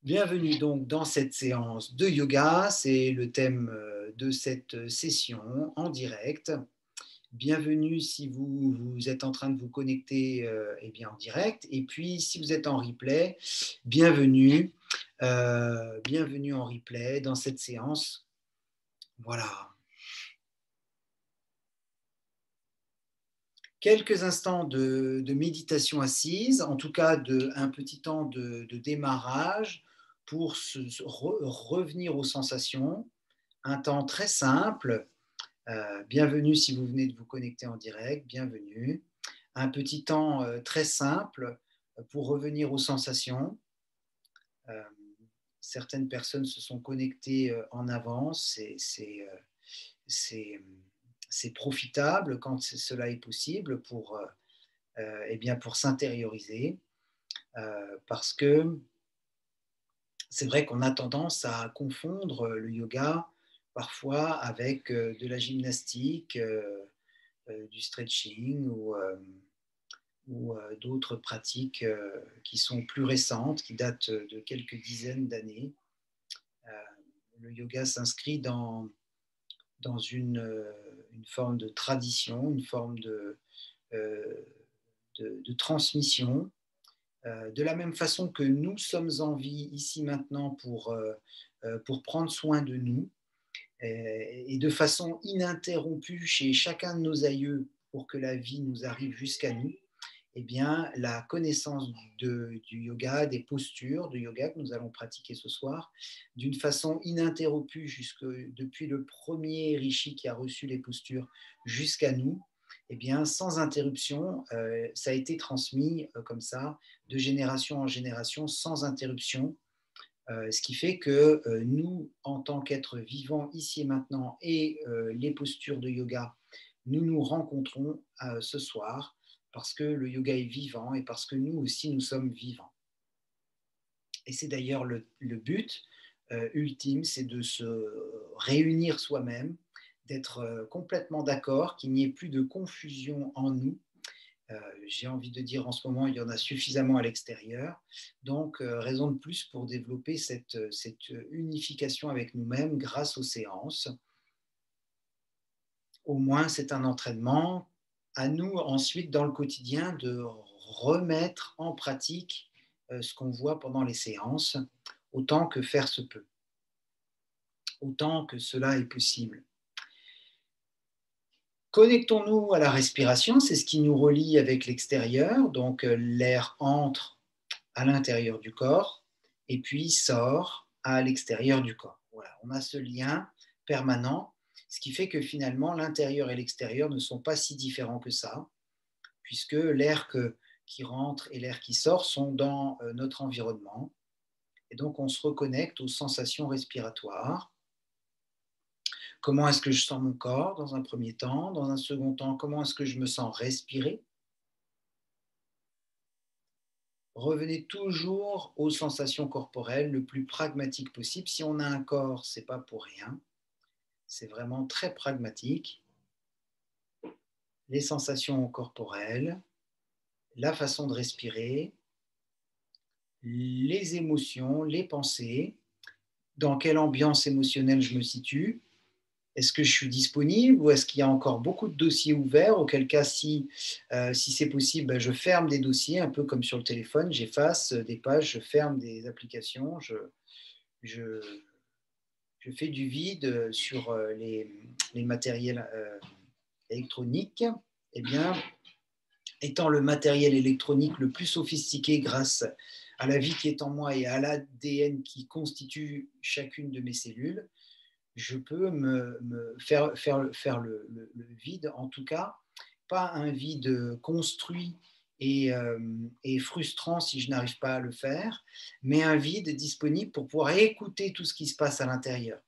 Bienvenue donc dans cette séance de yoga. C'est le thème de cette session en direct. Bienvenue si vous êtes en train de vous connecter eh bien, en direct. Et puis si vous êtes en replay, bienvenue. Bienvenue en replay dans cette séance. Voilà. Quelques instants de méditation assise, en tout cas un petit temps de démarrage pour revenir aux sensations. Un temps très simple. Bienvenue si vous venez de vous connecter en direct, bienvenue. Un petit temps très simple pour revenir aux sensations. Euh, Certaines personnes se sont connectées en avance, c'est profitable quand cela est possible pour, eh bien, pour s'intérioriser, parce que c'est vrai qu'on a tendance à confondre le yoga parfois avec de la gymnastique, du stretching ou d'autres pratiques qui sont plus récentes, qui datent de quelques dizaines d'années. Euh, le yoga s'inscrit dans une forme de tradition, une forme euh, de transmission, de la même façon que nous sommes en vie ici maintenant pour prendre soin de nous, et de façon ininterrompue chez chacun de nos aïeux pour que la vie nous arrive jusqu'à nous, eh bien, la connaissance du yoga, des postures de yoga que nous allons pratiquer ce soir, d'une façon ininterrompue depuis le premier rishi qui a reçu les postures jusqu'à nous, eh bien, sans interruption, ça a été transmis comme ça, de génération en génération, sans interruption, ce qui fait que nous, en tant qu'êtres vivants ici et maintenant, et les postures de yoga, nous nous rencontrons ce soir parce que le yoga est vivant et parce que nous aussi, nous sommes vivants. Et c'est d'ailleurs le but ultime, c'est de se réunir soi-même, d'être complètement d'accord, qu'il n'y ait plus de confusion en nous. J'ai envie de dire en ce moment, il y en a suffisamment à l'extérieur. Donc, raison de plus pour développer cette unification avec nous-mêmes grâce aux séances. Au moins, c'est un entraînement. À nous, ensuite, dans le quotidien, de remettre en pratique ce qu'on voit pendant les séances, autant que faire se peut, autant que cela est possible. Connectons-nous à la respiration, c'est ce qui nous relie avec l'extérieur. Donc, l'air entre à l'intérieur du corps et puis sort à l'extérieur du corps. Voilà, on a ce lien permanent, ce qui fait que finalement l'intérieur et l'extérieur ne sont pas si différents que ça, puisque l'air qui rentre et l'air qui sort sont dans notre environnement. Et donc on se reconnecte aux sensations respiratoires. Comment est-ce que je sens mon corps dans un premier temps? Dans un second temps, comment est-ce que je me sens respirer? Revenez toujours aux sensations corporelles le plus pragmatique possible. Si on a un corps, ce n'est pas pour rien. C'est vraiment très pragmatique. Les sensations corporelles, la façon de respirer, les émotions, les pensées, dans quelle ambiance émotionnelle je me situe. Est-ce que je suis disponible ou est-ce qu'il y a encore beaucoup de dossiers ouverts? Auquel cas, si c'est possible, ben, je ferme des dossiers, un peu comme sur le téléphone, j'efface des pages, je ferme des applications, je, je fais du vide sur les matériels électroniques. Eh bien, étant le matériel électronique le plus sophistiqué grâce à la vie qui est en moi et à l'ADN qui constitue chacune de mes cellules, je peux me faire le vide, en tout cas, pas un vide construit et frustrant si je n'arrive pas à le faire, mais un vide disponible pour pouvoir écouter tout ce qui se passe à l'intérieur.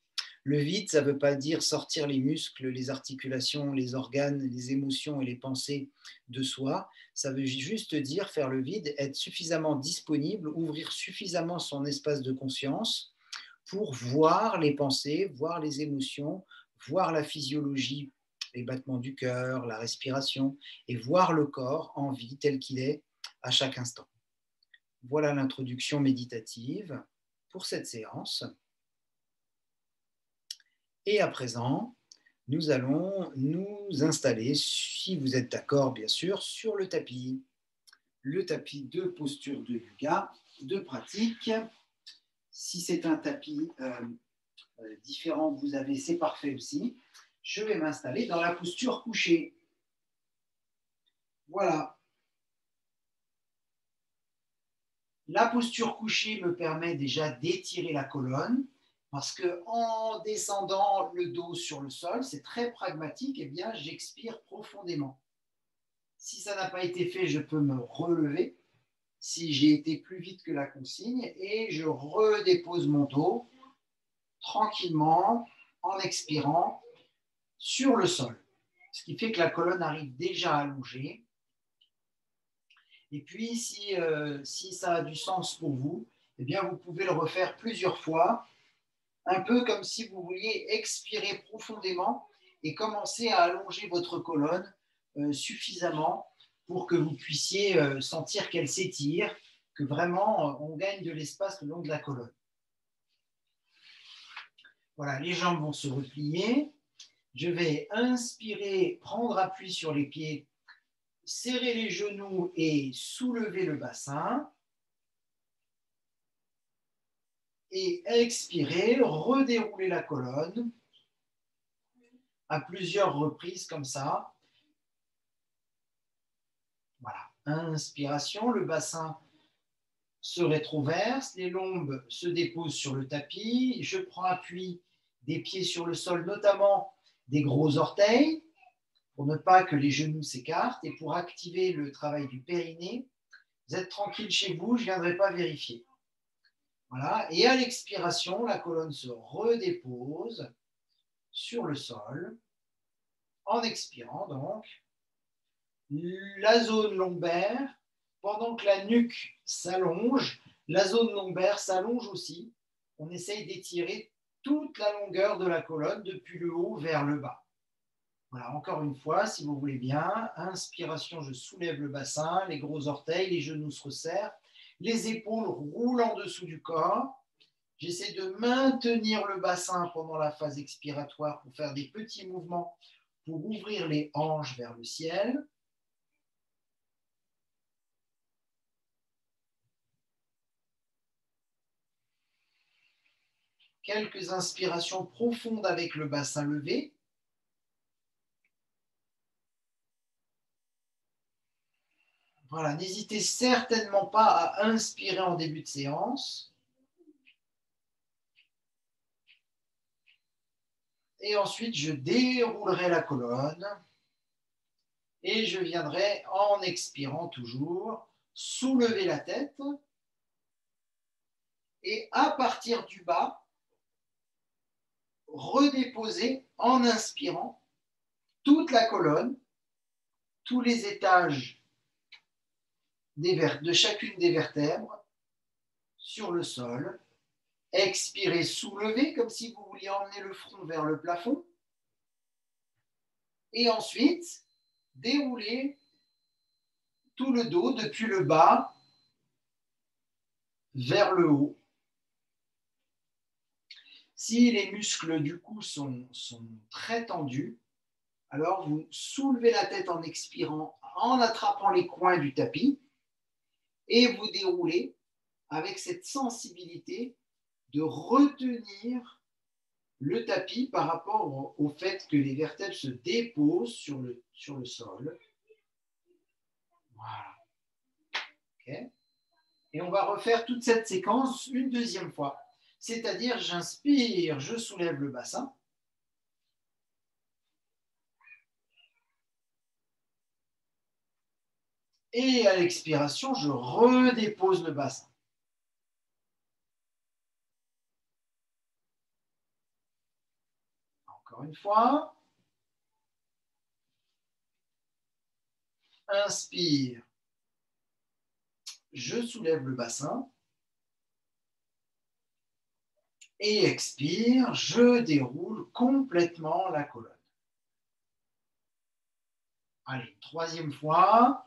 Le vide, ça ne veut pas dire sortir les muscles, les articulations, les organes, les émotions et les pensées de soi. Ça veut juste dire faire le vide, être suffisamment disponible, ouvrir suffisamment son espace de conscience pour voir les pensées, voir les émotions, voir la physiologie, les battements du cœur, la respiration, et voir le corps en vie tel qu'il est à chaque instant. Voilà l'introduction méditative. pour cette séance. Et à présent, nous allons nous installer, si vous êtes d'accord bien sûr, sur le tapis. Le tapis de posture de yoga, de pratique. Si c'est un tapis différent que vous avez, c'est parfait aussi. Je vais m'installer dans la posture couchée. Voilà. La posture couchée me permet déjà d'étirer la colonne parce qu'en descendant le dos sur le sol, c'est très pragmatique, et bien j'expire profondément. Si ça n'a pas été fait, je peux me relever si j'ai été plus vite que la consigne et je redépose mon dos tranquillement en expirant sur le sol. Ce qui fait que la colonne arrive déjà allongée. Et puis, si ça a du sens pour vous, eh bien, vous pouvez le refaire plusieurs fois, un peu comme si vous vouliez expirer profondément et commencer à allonger votre colonne suffisamment pour que vous puissiez sentir qu'elle s'étire, que vraiment on gagne de l'espace le long de la colonne. Voilà, les jambes vont se replier. Je vais inspirer, prendre appui sur les pieds, serrer les genoux et soulever le bassin. Et expirer, redérouler la colonne à plusieurs reprises comme ça. Voilà. Inspiration, le bassin se rétroverse, les lombes se déposent sur le tapis. Je prends appui des pieds sur le sol, notamment des gros orteils, pour ne pas que les genoux s'écartent et pour activer le travail du périnée. Vous êtes tranquille chez vous, je ne viendrai pas vérifier. Voilà. Et à l'expiration, la colonne se redépose sur le sol. En expirant donc, la zone lombaire, pendant que la nuque s'allonge, la zone lombaire s'allonge aussi. On essaye d'étirer toute la longueur de la colonne depuis le haut vers le bas. Voilà, encore une fois, si vous voulez bien, inspiration, je soulève le bassin, les gros orteils, les genoux se resserrent, les épaules roulent en dessous du corps. J'essaie de maintenir le bassin pendant la phase expiratoire pour faire des petits mouvements pour ouvrir les hanches vers le ciel. Quelques inspirations profondes avec le bassin levé. Voilà, n'hésitez certainement pas à inspirer en début de séance. Et ensuite, je déroulerai la colonne et je viendrai, en expirant toujours, soulever la tête et à partir du bas, redéposer en inspirant toute la colonne, tous les étages de chacune des vertèbres sur le sol. Expirez, soulevez comme si vous vouliez emmener le front vers le plafond. Et ensuite, déroulez tout le dos depuis le bas vers le haut. Si les muscles du cou sont très tendus, alors vous soulevez la tête en expirant, en attrapant les coins du tapis, et vous déroulez avec cette sensibilité de retenir le tapis par rapport au fait que les vertèbres se déposent sur le sol. Voilà. Okay. Et on va refaire toute cette séquence une deuxième fois. C'est-à-dire, j'inspire, je soulève le bassin. Et à l'expiration, je redépose le bassin. Encore une fois. Inspire, je soulève le bassin. Et expire, je déroule complètement la colonne. Allez, troisième fois.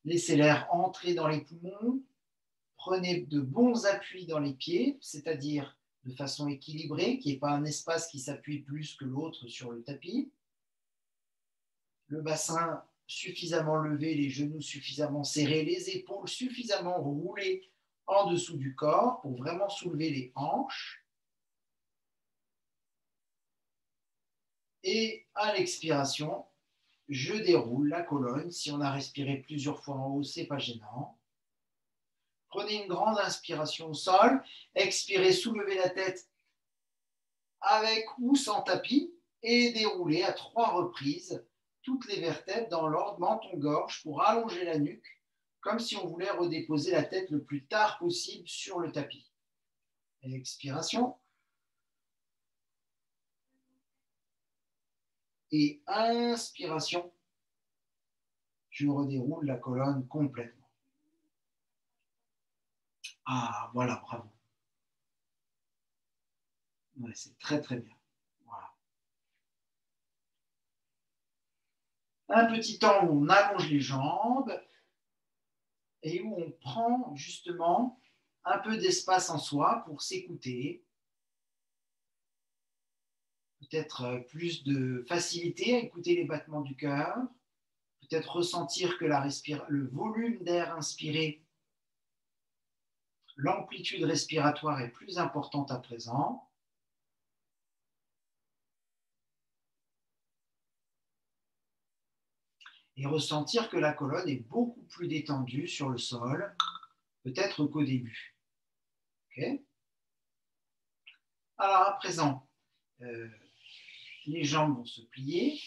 Laissez l'air entrer dans les poumons. Prenez de bons appuis dans les pieds, c'est-à-dire de façon équilibrée, qu'il n'y ait pas un espace qui s'appuie plus que l'autre sur le tapis. Le bassin suffisamment levé, les genoux suffisamment serrés, les épaules suffisamment roulées en dessous du corps pour vraiment soulever les hanches. Et à l'expiration, je déroule la colonne. Si on a respiré plusieurs fois en haut, ce n'est pas gênant. Prenez une grande inspiration au sol. Expirez, soulevez la tête avec ou sans tapis et déroulez à 3 reprises toutes les vertèbres dans l'ordre menton-gorge pour allonger la nuque, comme si on voulait redéposer la tête le plus tard possible sur le tapis. Expiration. Et inspiration. Je redéroule la colonne complètement. Ah, voilà, bravo. Ouais, c'est très, très bien. Voilà. Un petit temps où on allonge les jambes et où on prend justement un peu d'espace en soi pour s'écouter. Peut-être plus de facilité à écouter les battements du cœur. Peut-être ressentir que le volume d'air inspiré, l'amplitude respiratoire est plus importante à présent. Et ressentir que la colonne est beaucoup plus détendue sur le sol, peut-être qu'au début. Okay. Alors à présent, les jambes vont se plier.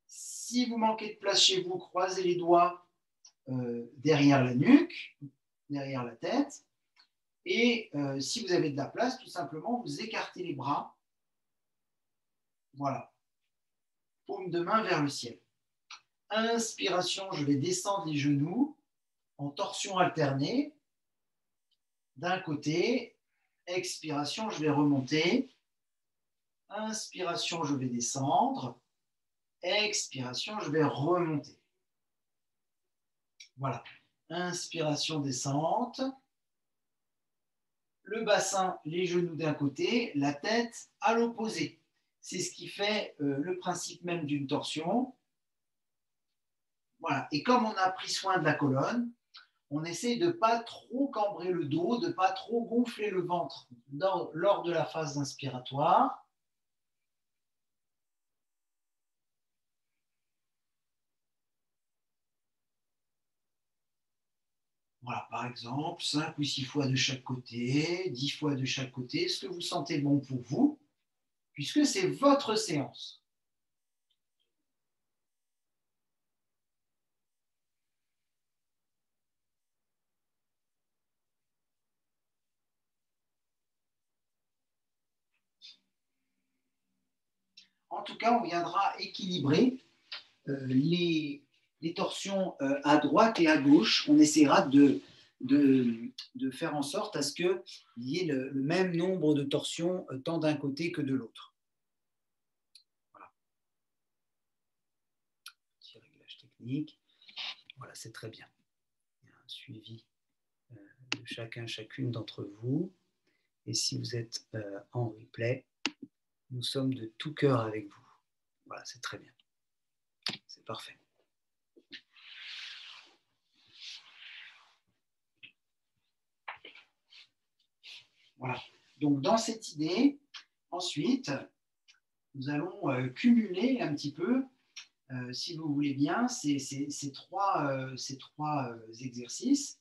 Si vous manquez de place chez vous, croisez les doigts derrière la nuque, derrière la tête. Et si vous avez de la place, tout simplement, vous écartez les bras. Voilà. Paume de main vers le ciel. Inspiration, je vais descendre les genoux en torsion alternée. D'un côté, expiration, je vais remonter. Inspiration, je vais descendre. Expiration, je vais remonter. Voilà. Inspiration, descente. Le bassin, les genoux d'un côté, la tête à l'opposé. C'est ce qui fait le principe même d'une torsion. Voilà. Et comme on a pris soin de la colonne, on essaie de ne pas trop cambrer le dos, de ne pas trop gonfler le ventre lors de la phase inspiratoire. Voilà, par exemple, 5 ou 6 fois de chaque côté, 10 fois de chaque côté, ce que vous sentez bon pour vous, puisque c'est votre séance. En tout cas, on viendra équilibrer les torsions à droite et à gauche. On essaiera de faire en sorte à ce qu'il y ait le même nombre de torsions tant d'un côté que de l'autre. Voilà. Petit réglage technique. Voilà, c'est très bien. Il y a un suivi de chacune d'entre vous. Et si vous êtes en replay, nous sommes de tout cœur avec vous. Voilà, c'est très bien. C'est parfait. Voilà. Donc, dans cette idée, ensuite, nous allons cumuler un petit peu, si vous voulez bien, ces trois exercices.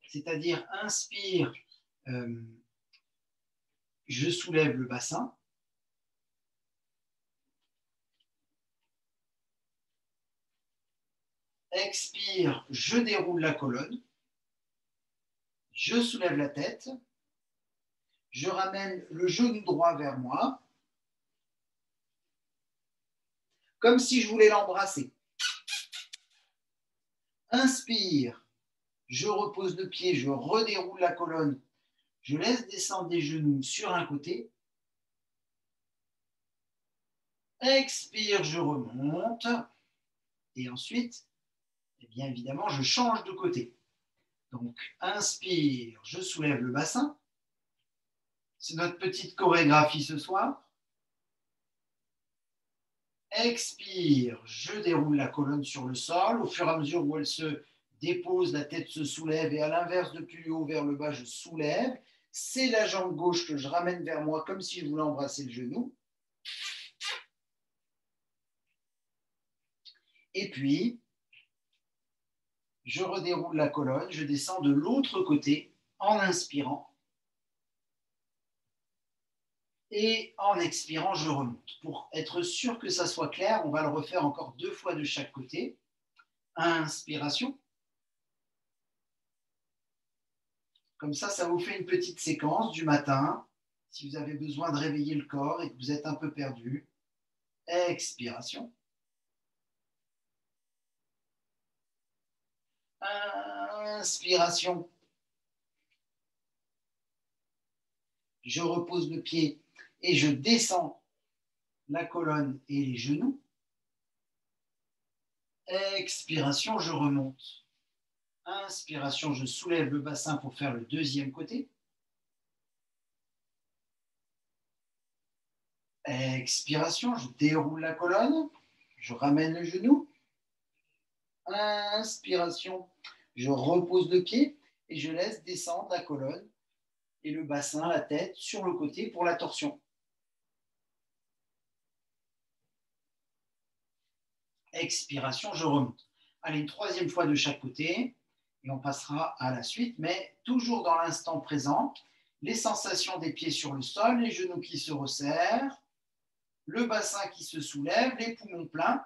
C'est-à-dire, inspire, je soulève le bassin. Expire, je déroule la colonne. Je soulève la tête. Je ramène le genou droit vers moi, comme si je voulais l'embrasser. Inspire, je repose le pied, je redéroule la colonne, je laisse descendre les genoux sur un côté. Expire, je remonte. Et ensuite, eh bien évidemment, je change de côté. Donc, inspire, je soulève le bassin. C'est notre petite chorégraphie ce soir. Expire, je déroule la colonne sur le sol. Au fur et à mesure où elle se dépose, la tête se soulève et à l'inverse de plus haut vers le bas, je soulève. C'est la jambe gauche que je ramène vers moi comme si je voulais embrasser le genou. Et puis, je redéroule la colonne, je descends de l'autre côté en inspirant. Et en expirant, je remonte. Pour être sûr que ça soit clair, on va le refaire encore 2 fois de chaque côté. Inspiration. Comme ça vous fait une petite séquence du matin. Si vous avez besoin de réveiller le corps et que vous êtes un peu perdu, expiration. Inspiration. Je repose le pied et je descends la colonne et les genoux. Expiration, je remonte. Inspiration, je soulève le bassin pour faire le deuxième côté. Expiration, je déroule la colonne, je ramène le genou. Inspiration, je repose le pied et je laisse descendre la colonne et le bassin, la tête sur le côté pour la torsion. Expiration, je remonte. Allez, une troisième fois de chaque côté et on passera à la suite, mais toujours dans l'instant présent. Les sensations des pieds sur le sol, les genoux qui se resserrent, le bassin qui se soulève, les poumons pleins.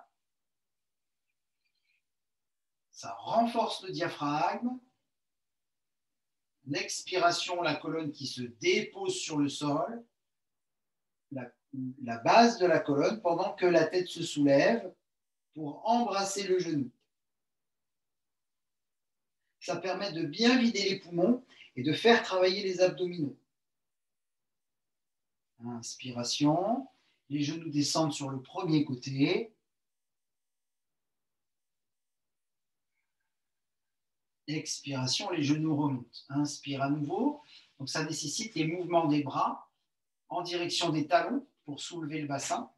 Ça renforce le diaphragme. L'expiration, la colonne qui se dépose sur le sol, la base de la colonne pendant que la tête se soulève pour embrasser le genou. Ça permet de bien vider les poumons et de faire travailler les abdominaux. Inspiration, les genoux descendent sur le premier côté. Expiration, les genoux remontent. Inspire à nouveau. Donc ça nécessite les mouvements des bras en direction des talons pour soulever le bassin.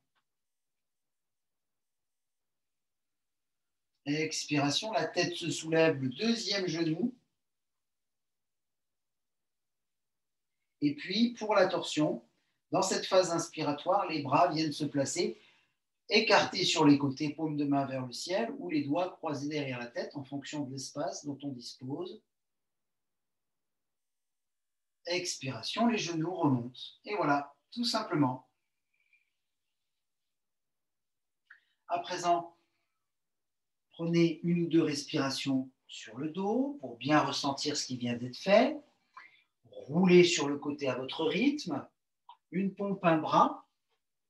Expiration, la tête se soulève, le deuxième genou. Et puis, pour la torsion, dans cette phase inspiratoire, les bras viennent se placer écartés sur les côtés, paume de main vers le ciel, ou les doigts croisés derrière la tête en fonction de l'espace dont on dispose. Expiration, les genoux remontent. Et voilà, tout simplement. À présent, prenez une ou deux respirations sur le dos pour bien ressentir ce qui vient d'être fait. Roulez sur le côté à votre rythme. Une pompe un bras,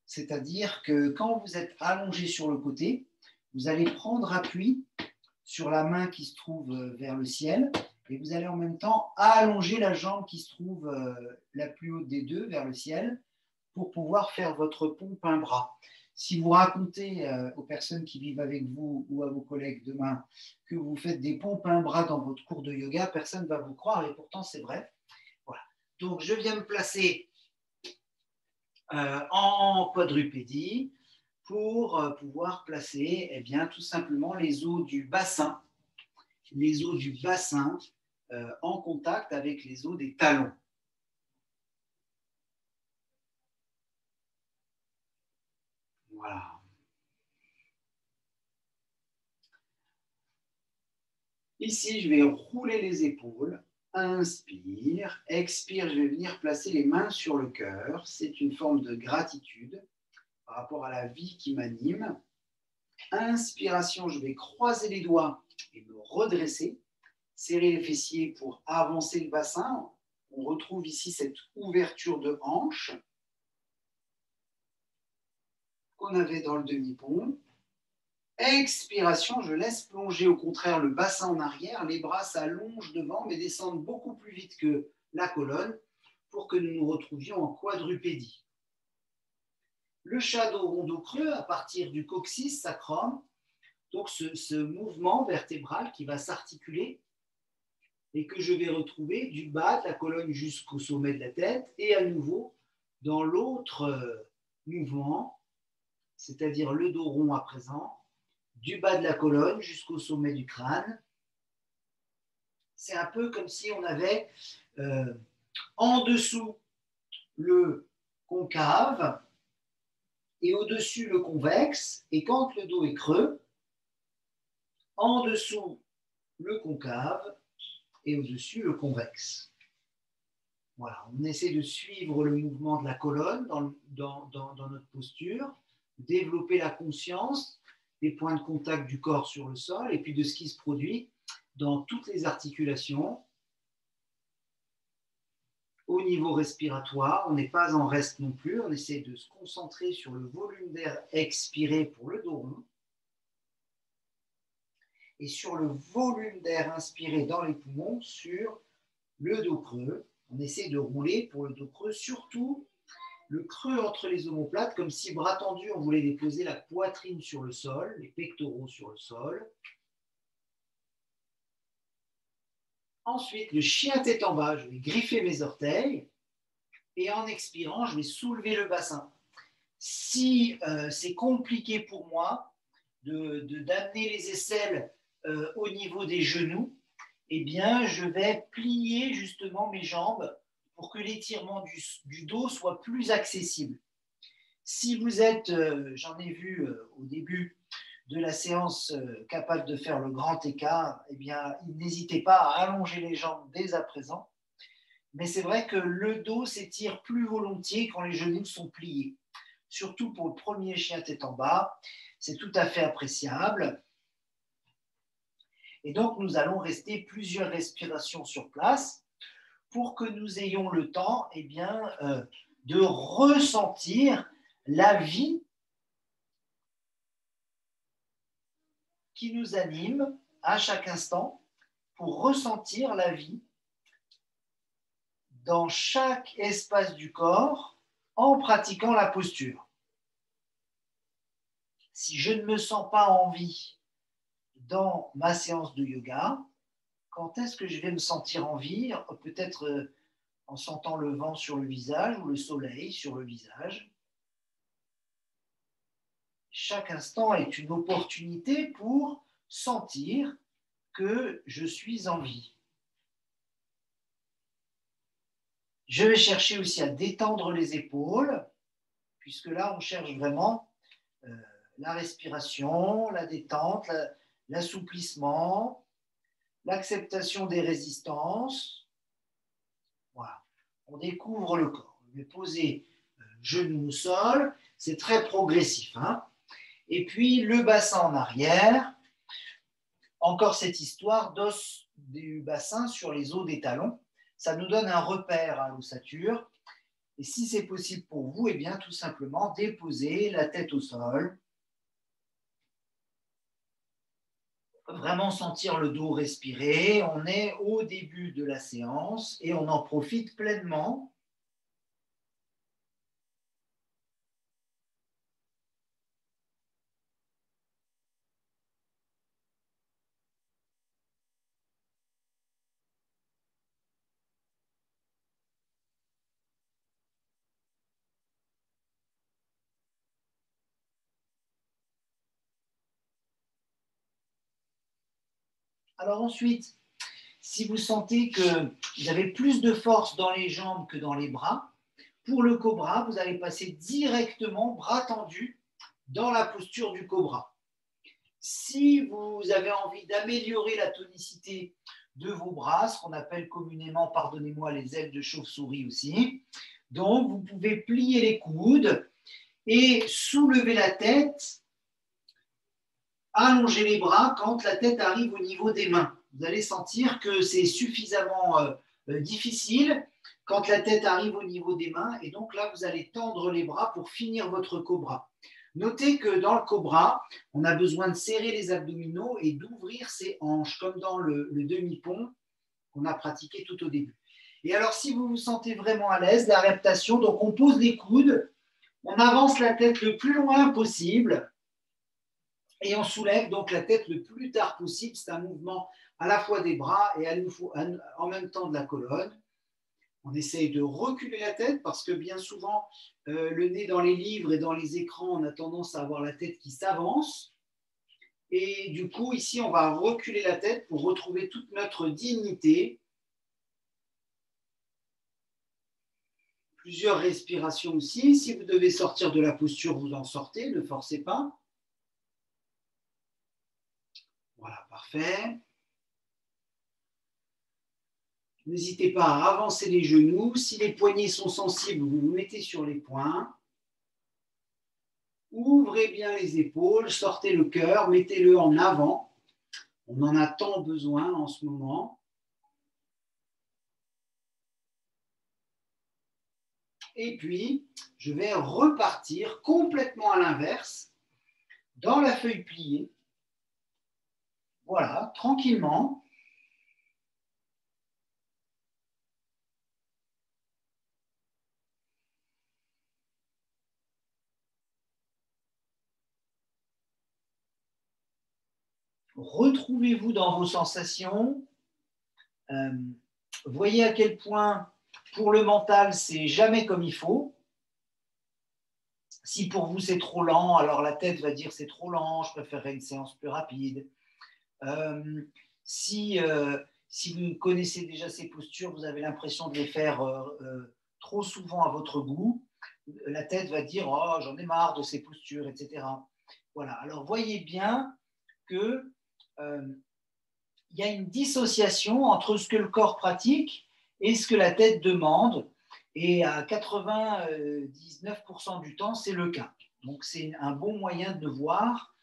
c'est-à-dire que quand vous êtes allongé sur le côté, vous allez prendre appui sur la main qui se trouve vers le ciel et vous allez en même temps allonger la jambe qui se trouve la plus haute des deux vers le ciel pour pouvoir faire votre pompe un bras. Si vous racontez aux personnes qui vivent avec vous ou à vos collègues demain que vous faites des pompes un bras dans votre cours de yoga, personne ne va vous croire et pourtant c'est vrai. Voilà. Donc je viens me placer en quadrupédie pour pouvoir placer tout simplement les os du bassin, en contact avec les os des talons. Voilà. Ici, je vais rouler les épaules. Inspire, expire, je vais venir placer les mains sur le cœur. C'est une forme de gratitude par rapport à la vie qui m'anime. Inspiration, je vais croiser les doigts et me redresser. Serrer les fessiers pour avancer le bassin. On retrouve ici cette ouverture de hanche qu'on avait dans le demi-pont. Expiration, je laisse plonger au contraire le bassin en arrière. Les bras s'allongent devant mais descendent beaucoup plus vite que la colonne pour que nous nous retrouvions en quadrupédie. Le chat dos rond dos creux à partir du coccyx sacrum. Donc ce mouvement vertébral qui va s'articuler et que je vais retrouver du bas de la colonne jusqu'au sommet de la tête et à nouveau dans l'autre mouvement, c'est-à-dire le dos rond à présent, du bas de la colonne jusqu'au sommet du crâne. C'est un peu comme si on avait en dessous le concave et au-dessus le convexe, et quand le dos est creux, en dessous le concave et au-dessus le convexe. Voilà, on essaie de suivre le mouvement de la colonne dans notre posture, développer la conscience des points de contact du corps sur le sol et puis de ce qui se produit dans toutes les articulations. Au niveau respiratoire, on n'est pas en reste non plus, on essaie de se concentrer sur le volume d'air expiré pour le dos rond et sur le volume d'air inspiré dans les poumons sur le dos creux. On essaie de rouler pour le dos creux, surtout le creux entre les omoplates, comme si bras tendus, on voulait déposer la poitrine sur le sol, les pectoraux sur le sol. Ensuite, le chien tête en bas, je vais griffer mes orteils et en expirant, je vais soulever le bassin. Si c'est compliqué pour moi d'amener les aisselles au niveau des genoux, eh bien, je vais plier justement mes jambes pour que l'étirement du dos soit plus accessible. Si vous êtes, j'en ai vu au début de la séance, capable de faire le grand écart, eh bien, n'hésitez pas à allonger les jambes dès à présent. Mais c'est vrai que le dos s'étire plus volontiers quand les genoux sont pliés. Surtout pour le premier chien tête en bas, c'est tout à fait appréciable. Et donc, nous allons rester plusieurs respirations sur place pour que nous ayons le temps eh bien, de ressentir la vie qui nous anime à chaque instant, pour ressentir la vie dans chaque espace du corps en pratiquant la posture. Si je ne me sens pas en vie dans ma séance de yoga, quand est-ce que je vais me sentir en vie? Peut-être en sentant le vent sur le visage ou le soleil sur le visage. Chaque instant est une opportunité pour sentir que je suis en vie. Je vais chercher aussi à détendre les épaules, puisque là, on cherche vraiment la respiration, la détente, l'assouplissement, l'acceptation des résistances. Voilà. On découvre le corps. Je vais poser genou au sol. C'est très progressif. Hein. Et puis, le bassin en arrière. Encore cette histoire d'os du bassin sur les os des talons. Ça nous donne un repère à l'ossature. Et si c'est possible pour vous, eh bien, tout simplement, déposez la tête au sol. Vraiment sentir le dos respirer. On est au début de la séance et on en profite pleinement. Alors ensuite, si vous sentez que vous avez plus de force dans les jambes que dans les bras, pour le cobra, vous allez passer directement bras tendus dans la posture du cobra. Si vous avez envie d'améliorer la tonicité de vos bras, ce qu'on appelle communément, pardonnez-moi, les ailes de chauve-souris aussi, donc vous pouvez plier les coudes et soulever la tête, allonger les bras quand la tête arrive au niveau des mains. Vous allez sentir que c'est suffisamment difficile quand la tête arrive au niveau des mains, et donc là, vous allez tendre les bras pour finir votre cobra. Notez que dans le cobra, on a besoin de serrer les abdominaux et d'ouvrir ses hanches, comme dans le demi-pont qu'on a pratiqué tout au début. Et alors, si vous vous sentez vraiment à l'aise, la reptation, donc on pose les coudes, on avance la tête le plus loin possible, et on soulève donc la tête le plus tard possible. C'est un mouvement à la fois des bras et en même temps de la colonne. On essaye de reculer la tête parce que bien souvent, le nez dans les livres et dans les écrans, on a tendance à avoir la tête qui s'avance. Et du coup, ici, on va reculer la tête pour retrouver toute notre dignité. Plusieurs respirations aussi. Si vous devez sortir de la posture, vous en sortez, ne forcez pas. Voilà, parfait. N'hésitez pas à avancer les genoux. Si les poignets sont sensibles, vous vous mettez sur les poings. Ouvrez bien les épaules, sortez le cœur, mettez-le en avant. On en a tant besoin en ce moment. Et puis, je vais repartir complètement à l'inverse, dans la feuille pliée. Voilà, tranquillement. Retrouvez-vous dans vos sensations. Voyez à quel point, pour le mental, c'est jamais comme il faut. Si pour vous c'est trop lent, alors la tête va dire c'est trop lent, je préférerais une séance plus rapide. Si vous connaissez déjà ces postures, vous avez l'impression de les faire trop souvent à votre goût, la tête va dire oh j'en ai marre de ces postures, etc. Voilà. Alors voyez bien que il y a une dissociation entre ce que le corps pratique et ce que la tête demande. Et à 99% du temps, c'est le cas. Donc, c'est un bon moyen de voir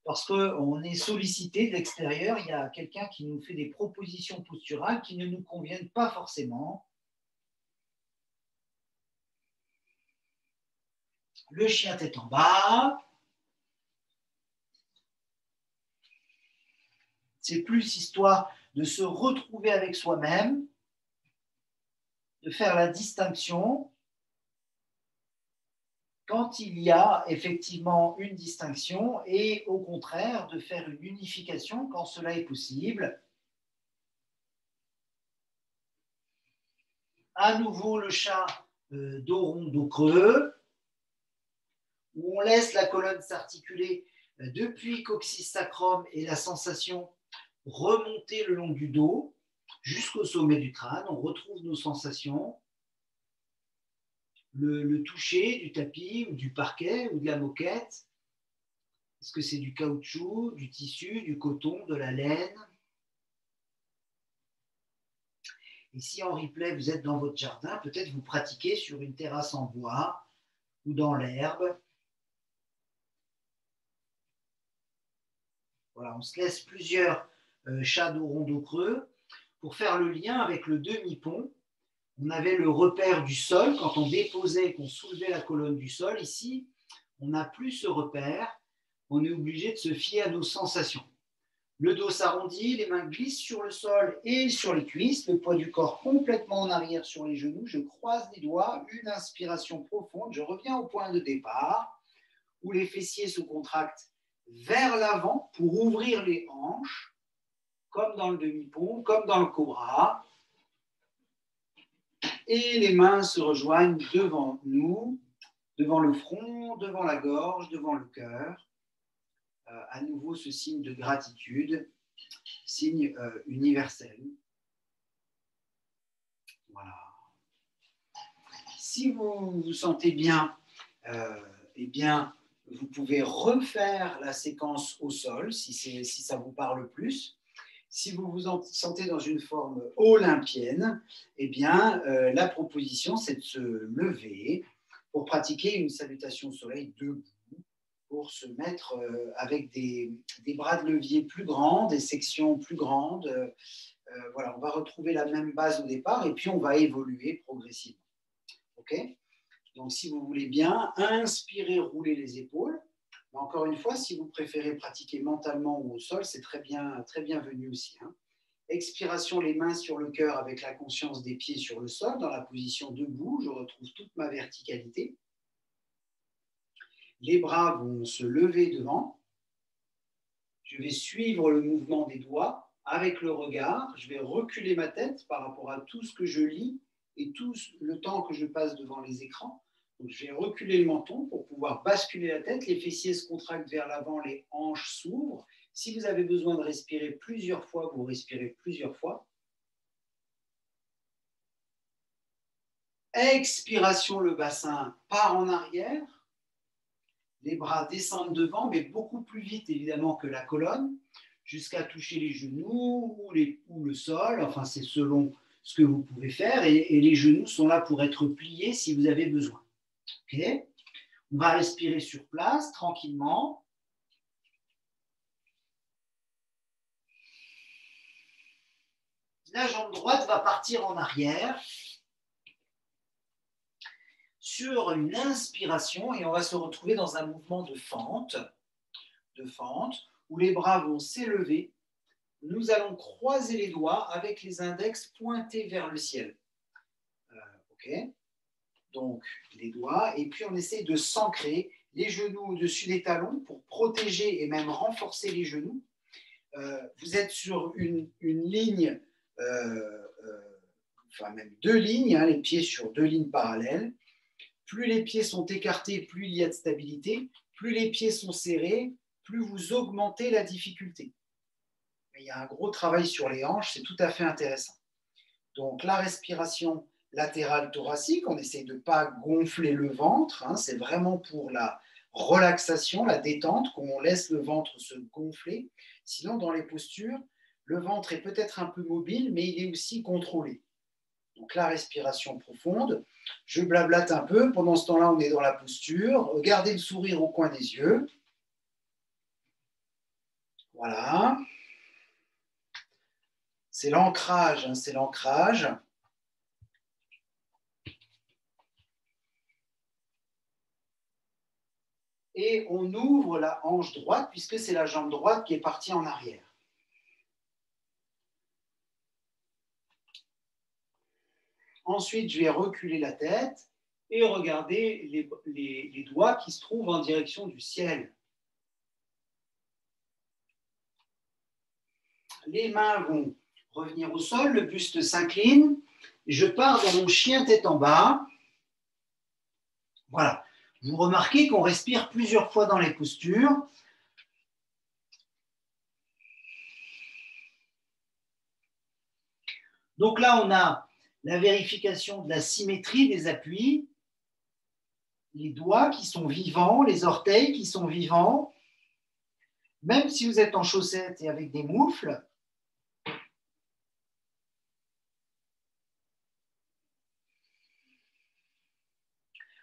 parce qu'on est sollicité de l'extérieur. Il y a quelqu'un qui nous fait des propositions posturales qui ne nous conviennent pas forcément. Le chien tête en bas. C'est plus histoire de se retrouver avec soi-même, de faire la distinction quand il y a effectivement une distinction et au contraire de faire une unification quand cela est possible. À nouveau le chat dos rond, dos creux, où on laisse la colonne s'articuler depuis coccyx sacrum et la sensation remonter le long du dos jusqu'au sommet du crâne. On retrouve nos sensations. Le toucher du tapis ou du parquet ou de la moquette. Est-ce que c'est du caoutchouc, du tissu, du coton, de la laine? Et si en replay, vous êtes dans votre jardin, peut-être vous pratiquez sur une terrasse en bois ou dans l'herbe. Voilà, on se laisse plusieurs chats dos rond dos creux pour faire le lien avec le demi-pont. On avait le repère du sol quand on déposait, qu'on soulevait la colonne du sol. Ici, on n'a plus ce repère. On est obligé de se fier à nos sensations. Le dos s'arrondit, les mains glissent sur le sol et sur les cuisses, le poids du corps complètement en arrière sur les genoux. Je croise les doigts, une inspiration profonde. Je reviens au point de départ où les fessiers se contractent vers l'avant pour ouvrir les hanches, comme dans le demi-pont, comme dans le cobra. Et les mains se rejoignent devant nous, devant le front, devant la gorge, devant le cœur. À nouveau ce signe de gratitude, signe universel. Voilà. Si vous vous sentez bien, eh bien, vous pouvez refaire la séquence au sol si ça vous parle plus. Si vous vous sentez dans une forme olympienne, eh bien, la proposition, c'est de se lever pour pratiquer une salutation au soleil debout, pour se mettre avec des bras de levier plus grands, des sections plus grandes. Voilà, on va retrouver la même base au départ et puis on va évoluer progressivement. OK ? Donc, si vous voulez bien, inspirez, roulez les épaules. Mais encore une fois, si vous préférez pratiquer mentalement ou au sol, c'est très bienvenu aussi. Hein. Expiration, les mains sur le cœur avec la conscience des pieds sur le sol, dans la position debout. Je retrouve toute ma verticalité. Les bras vont se lever devant. Je vais suivre le mouvement des doigts avec le regard, je vais reculer ma tête par rapport à tout ce que je lis et tout le temps que je passe devant les écrans. Donc, je vais reculer le menton pour pouvoir basculer la tête. Les fessiers se contractent vers l'avant, les hanches s'ouvrent. Si vous avez besoin de respirer plusieurs fois, vous respirez plusieurs fois. Expiration, le bassin part en arrière. Les bras descendent devant, mais beaucoup plus vite évidemment que la colonne, jusqu'à toucher les genoux ou le sol. Enfin, c'est selon ce que vous pouvez faire. Et les genoux sont là pour être pliés si vous avez besoin. Okay. On va respirer sur place tranquillement. La jambe droite va partir en arrière sur une inspiration et on va se retrouver dans un mouvement de fente où les bras vont s'élever. Nous allons croiser les doigts avec les index pointés vers le ciel. Ok. Donc, les doigts, et puis on essaie de s'ancrer les genoux au-dessus des talons pour protéger et même renforcer les genoux. Vous êtes sur une ligne, enfin même deux lignes, hein, les pieds sur deux lignes parallèles. Plus les pieds sont écartés, plus il y a de stabilité. Plus les pieds sont serrés, plus vous augmentez la difficulté. Il y a un gros travail sur les hanches, c'est tout à fait intéressant. Donc la respiration latérale thoracique, on essaie de ne pas gonfler le ventre, hein, c'est vraiment pour la relaxation, la détente, qu'on laisse le ventre se gonfler. Sinon, dans les postures, le ventre est peut-être un peu mobile, mais il est aussi contrôlé. Donc la respiration profonde, je blablate un peu, pendant ce temps-là, on est dans la posture, gardez le sourire au coin des yeux. Voilà. C'est l'ancrage, hein, c'est l'ancrage. Et on ouvre la hanche droite puisque c'est la jambe droite qui est partie en arrière. Ensuite, je vais reculer la tête et regarder les doigts qui se trouvent en direction du ciel. Les mains vont revenir au sol, le buste s'incline. Je pars dans mon chien tête en bas. Voilà. Vous remarquez qu'on respire plusieurs fois dans les postures. Donc là, on a la vérification de la symétrie des appuis, les doigts qui sont vivants, les orteils qui sont vivants. Même si vous êtes en chaussettes et avec des moufles,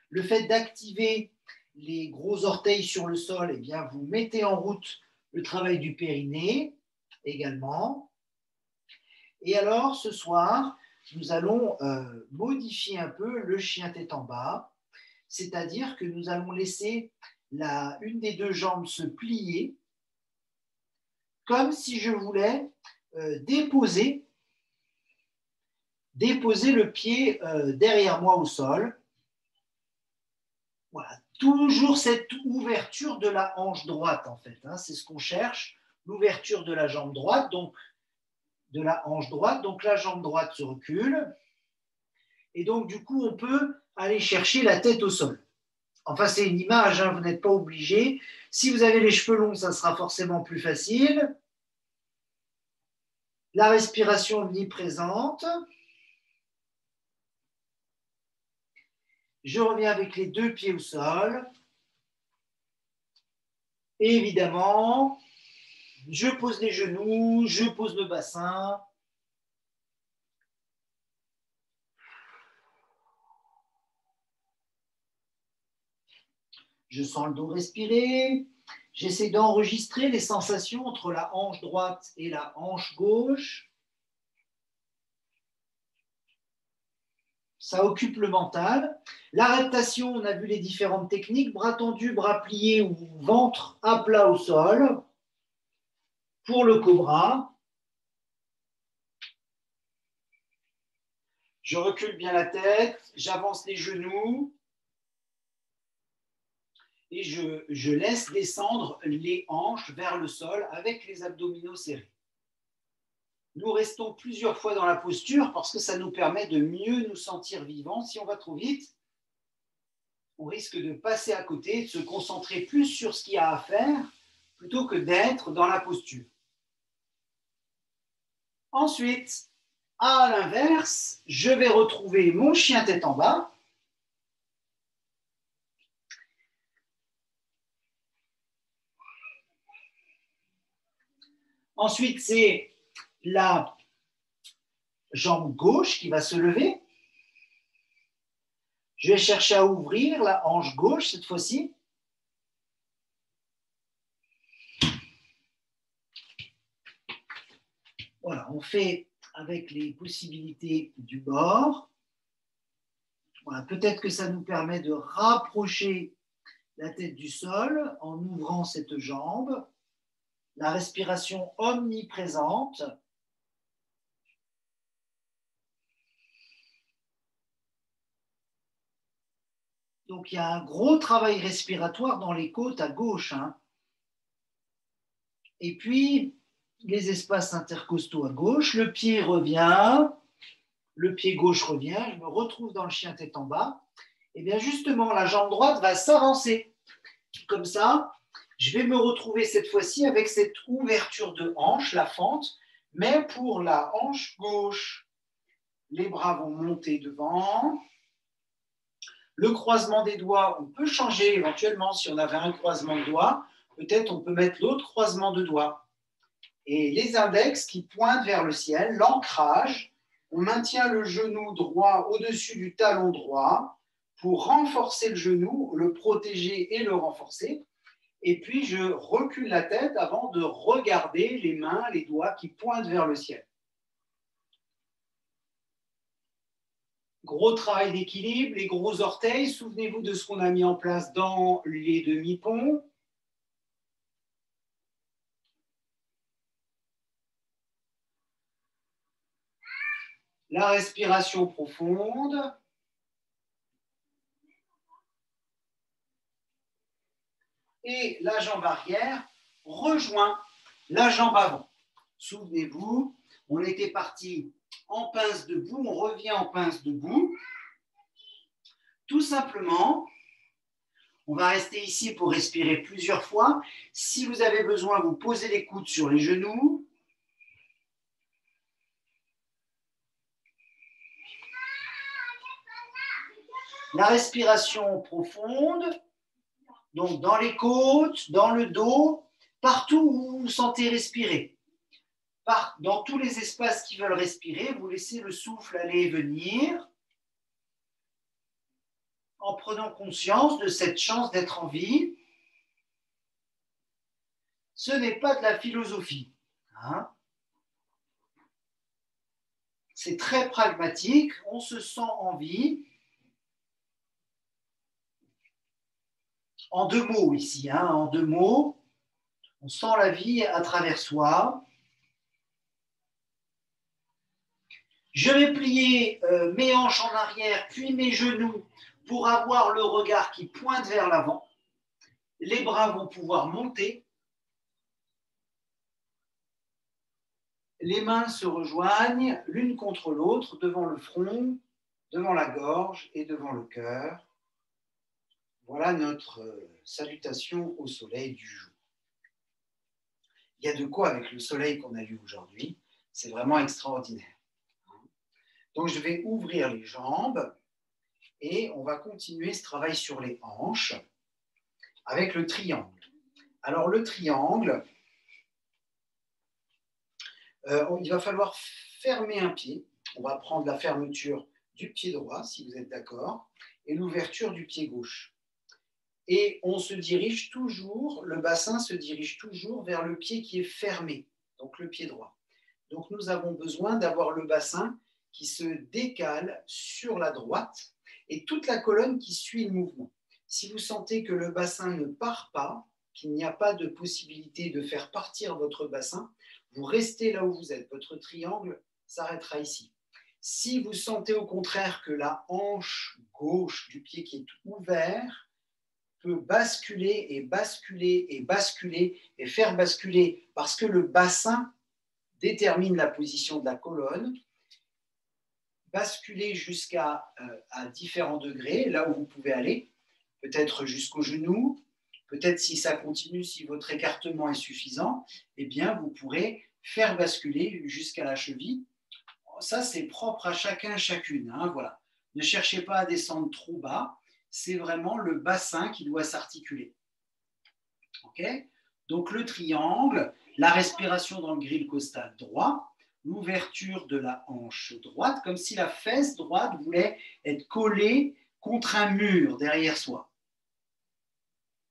le fait d'activer les gros orteils sur le sol, eh bien, vous mettez en route le travail du périnée également. Et alors, ce soir, nous allons modifier un peu le chien tête en bas, c'est-à-dire que nous allons laisser une des deux jambes se plier, comme si je voulais déposer le pied derrière moi au sol. Voilà, toujours cette ouverture de la hanche droite, en fait. Hein, c'est ce qu'on cherche, l'ouverture de la jambe droite, donc de la hanche droite. Donc la jambe droite se recule. Et donc, du coup, on peut aller chercher la tête au sol. Enfin, c'est une image, hein, vous n'êtes pas obligé. Si vous avez les cheveux longs, ça sera forcément plus facile. La respiration omniprésente. Je reviens avec les deux pieds au sol. Et évidemment, je pose les genoux, je pose le bassin. Je sens le dos respirer. J'essaie d'enregistrer les sensations entre la hanche droite et la hanche gauche. Ça occupe le mental. La reptation, on a vu les différentes techniques. Bras tendus, bras pliés ou ventre à plat au sol. Pour le cobra. Je recule bien la tête, j'avance les genoux et je laisse descendre les hanches vers le sol avec les abdominaux serrés. Nous restons plusieurs fois dans la posture parce que ça nous permet de mieux nous sentir vivants. Si on va trop vite, on risque de passer à côté, de se concentrer plus sur ce qu'il y a à faire plutôt que d'être dans la posture. Ensuite, à l'inverse, je vais retrouver mon chien tête en bas. Ensuite, c'est la jambe gauche qui va se lever. Je vais chercher à ouvrir la hanche gauche cette fois-ci. Voilà, on fait avec les possibilités du bord. Voilà, peut-être que ça nous permet de rapprocher la tête du sol en ouvrant cette jambe. La respiration omniprésente. Donc, il y a un gros travail respiratoire dans les côtes à gauche. Hein. Et puis, les espaces intercostaux à gauche. Le pied revient. Le pied gauche revient. Je me retrouve dans le chien tête en bas. Et bien, justement, la jambe droite va s'avancer. Comme ça, je vais me retrouver cette fois-ci avec cette ouverture de hanche, la fente, mais pour la hanche gauche. Les bras vont monter devant. Le croisement des doigts, on peut changer éventuellement. Si on avait un croisement de doigts, peut-être on peut mettre l'autre croisement de doigts. Et les index qui pointent vers le ciel, l'ancrage, on maintient le genou droit au-dessus du talon droit pour renforcer le genou, le protéger et le renforcer. Et puis, je recule la tête avant de regarder les mains, les doigts qui pointent vers le ciel. Gros travail d'équilibre, les gros orteils. Souvenez-vous de ce qu'on a mis en place dans les demi-ponts. La respiration profonde. Et la jambe arrière rejoint la jambe avant. Souvenez-vous, on était parti en pince debout, on revient en pince debout. Tout simplement, on va rester ici pour respirer plusieurs fois. Si vous avez besoin, vous posez les coudes sur les genoux. La respiration profonde, donc dans les côtes, dans le dos, partout où vous vous sentez respirer. Dans tous les espaces qui veulent respirer, vous laissez le souffle aller et venir en prenant conscience de cette chance d'être en vie. Ce n'est pas de la philosophie. Hein. C'est très pragmatique, on se sent en vie. En deux mots ici, hein, en deux mots, on sent la vie à travers soi. Je vais plier mes hanches en arrière, puis mes genoux pour avoir le regard qui pointe vers l'avant. Les bras vont pouvoir monter. Les mains se rejoignent l'une contre l'autre devant le front, devant la gorge et devant le cœur. Voilà notre salutation au soleil du jour. Il y a de quoi avec le soleil qu'on a eu aujourd'hui. C'est vraiment extraordinaire. Donc, je vais ouvrir les jambes et on va continuer ce travail sur les hanches avec le triangle. Alors, le triangle, il va falloir fermer un pied. On va prendre la fermeture du pied droit, si vous êtes d'accord, et l'ouverture du pied gauche. Et on se dirige toujours, le bassin se dirige toujours vers le pied qui est fermé, donc le pied droit. Donc, nous avons besoin d'avoir le bassin qui se décale sur la droite et toute la colonne qui suit le mouvement. Si vous sentez que le bassin ne part pas, qu'il n'y a pas de possibilité de faire partir votre bassin, vous restez là où vous êtes. Votre triangle s'arrêtera ici. Si vous sentez au contraire que la hanche gauche du pied qui est ouvert peut basculer et basculer et basculer et faire basculer parce que le bassin détermine la position de la colonne. Basculez jusqu'à différents degrés, là où vous pouvez aller, peut-être jusqu'au genou, peut-être si ça continue, si votre écartement est suffisant, eh bien vous pourrez faire basculer jusqu'à la cheville. Ça, c'est propre à chacun, chacune. Hein, voilà. Ne cherchez pas à descendre trop bas, c'est vraiment le bassin qui doit s'articuler. Okay. Donc le triangle, la respiration dans le grille costal droit, l'ouverture de la hanche droite, comme si la fesse droite voulait être collée contre un mur derrière soi.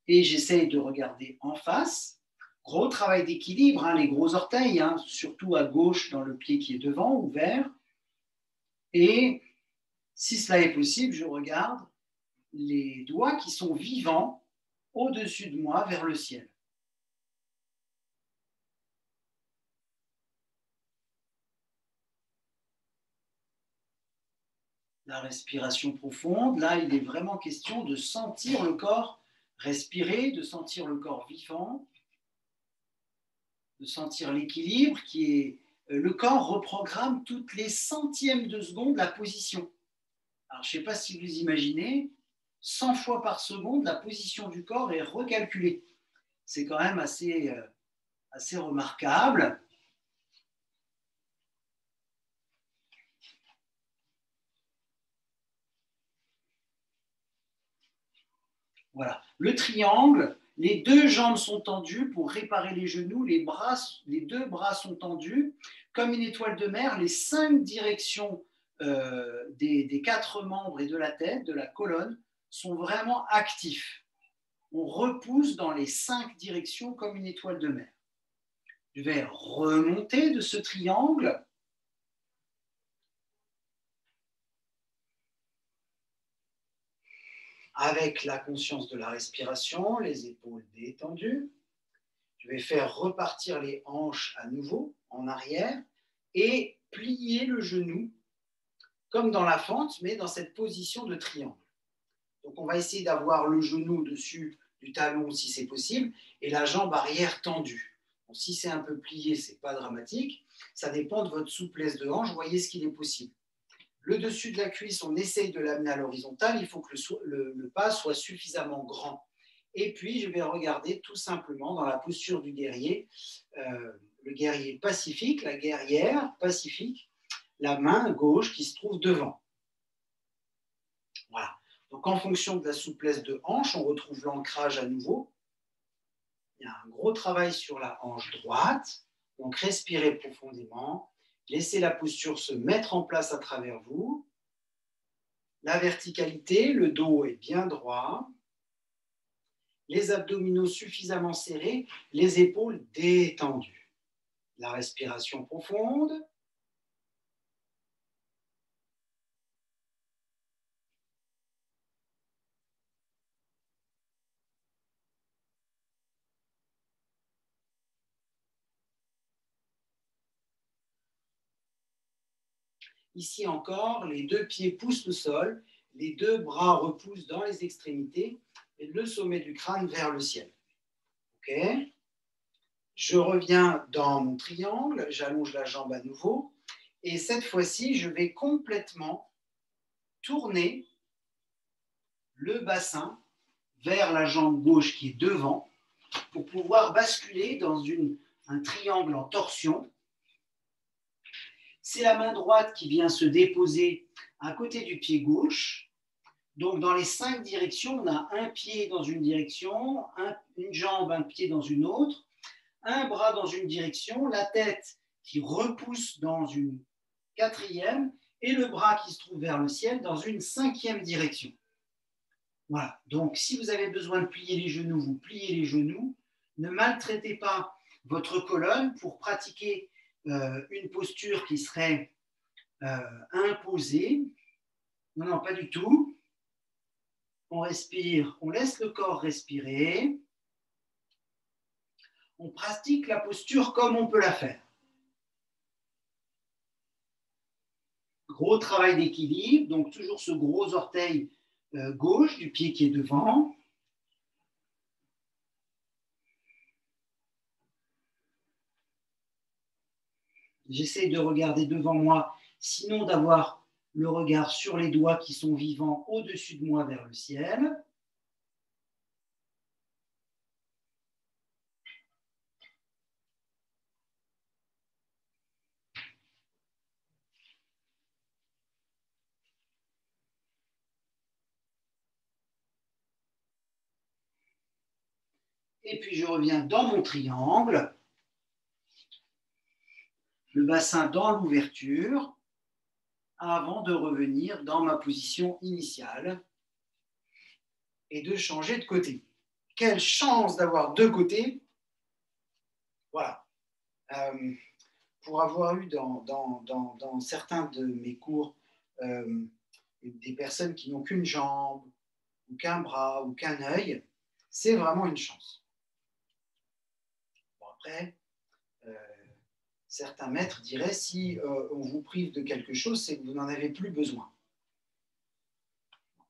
Et j'essaye de regarder en face. Gros travail d'équilibre, hein, les gros orteils, hein, surtout à gauche dans le pied qui est devant, ouvert. Et si cela est possible, je regarde les doigts qui sont vivants au-dessus de moi vers le ciel. La respiration profonde, là, il est vraiment question de sentir le corps respirer, de sentir le corps vivant, de sentir l'équilibre qui est... Le corps reprogramme toutes les centièmes de seconde la position. Alors, je ne sais pas si vous imaginez, 100 fois par seconde, la position du corps est recalculée. C'est quand même assez remarquable. Voilà. Le triangle, les deux jambes sont tendues pour réparer les genoux, les deux bras sont tendus. Comme une étoile de mer, les 5 directions des 4 membres et de la tête, de la colonne, sont vraiment actifs. On repousse dans les 5 directions comme une étoile de mer. Je vais remonter de ce triangle. Avec la conscience de la respiration, les épaules détendues. Je vais faire repartir les hanches à nouveau en arrière et plier le genou comme dans la fente, mais dans cette position de triangle. Donc on va essayer d'avoir le genou au-dessus du talon si c'est possible et la jambe arrière tendue. Bon, si c'est un peu plié, ce n'est pas dramatique. Ça dépend de votre souplesse de hanche. Voyez ce qu'il est possible. Le dessus de la cuisse, on essaye de l'amener à l'horizontale. Il faut que le pas soit suffisamment grand. Et puis, je vais regarder tout simplement dans la posture du guerrier, le guerrier pacifique, la guerrière pacifique, la main gauche qui se trouve devant. Voilà. Donc, en fonction de la souplesse de hanche, on retrouve l'ancrage à nouveau. Il y a un gros travail sur la hanche droite. Donc, respirez profondément. Laissez la posture se mettre en place à travers vous. La verticalité, le dos est bien droit. Les abdominaux suffisamment serrés, les épaules détendues. La respiration profonde. Ici encore, les 2 pieds poussent le sol, les 2 bras repoussent dans les extrémités et le sommet du crâne vers le ciel. Ok. Je reviens dans mon triangle, j'allonge la jambe à nouveau et cette fois-ci, je vais complètement tourner le bassin vers la jambe gauche qui est devant pour pouvoir basculer dans un triangle en torsion. C'est la main droite qui vient se déposer à côté du pied gauche. Donc, dans les 5 directions, on a un pied dans une direction, une jambe, un pied dans une autre, un bras dans une direction, la tête qui repousse dans une 4e et le bras qui se trouve vers le ciel dans une 5e direction. Voilà. Donc, si vous avez besoin de plier les genoux, vous pliez les genoux. Ne maltraitez pas votre colonne pour pratiquer une posture qui serait imposée. Non, non, pas du tout. On respire, on laisse le corps respirer. On pratique la posture comme on peut la faire. Gros travail d'équilibre, donc toujours ce gros orteil gauche du pied qui est devant. J'essaie de regarder devant moi, sinon d'avoir le regard sur les doigts qui sont vivants au-dessus de moi vers le ciel. Et puis je reviens dans mon triangle, le bassin dans l'ouverture, avant de revenir dans ma position initiale et de changer de côté. Quelle chance d'avoir deux côtés. Voilà. Pour avoir eu dans certains de mes cours des personnes qui n'ont qu'une jambe, ou qu'un bras, ou qu'un œil, c'est vraiment une chance. Bon, après, certains maîtres diraient, si on vous prive de quelque chose, c'est que vous n'en avez plus besoin.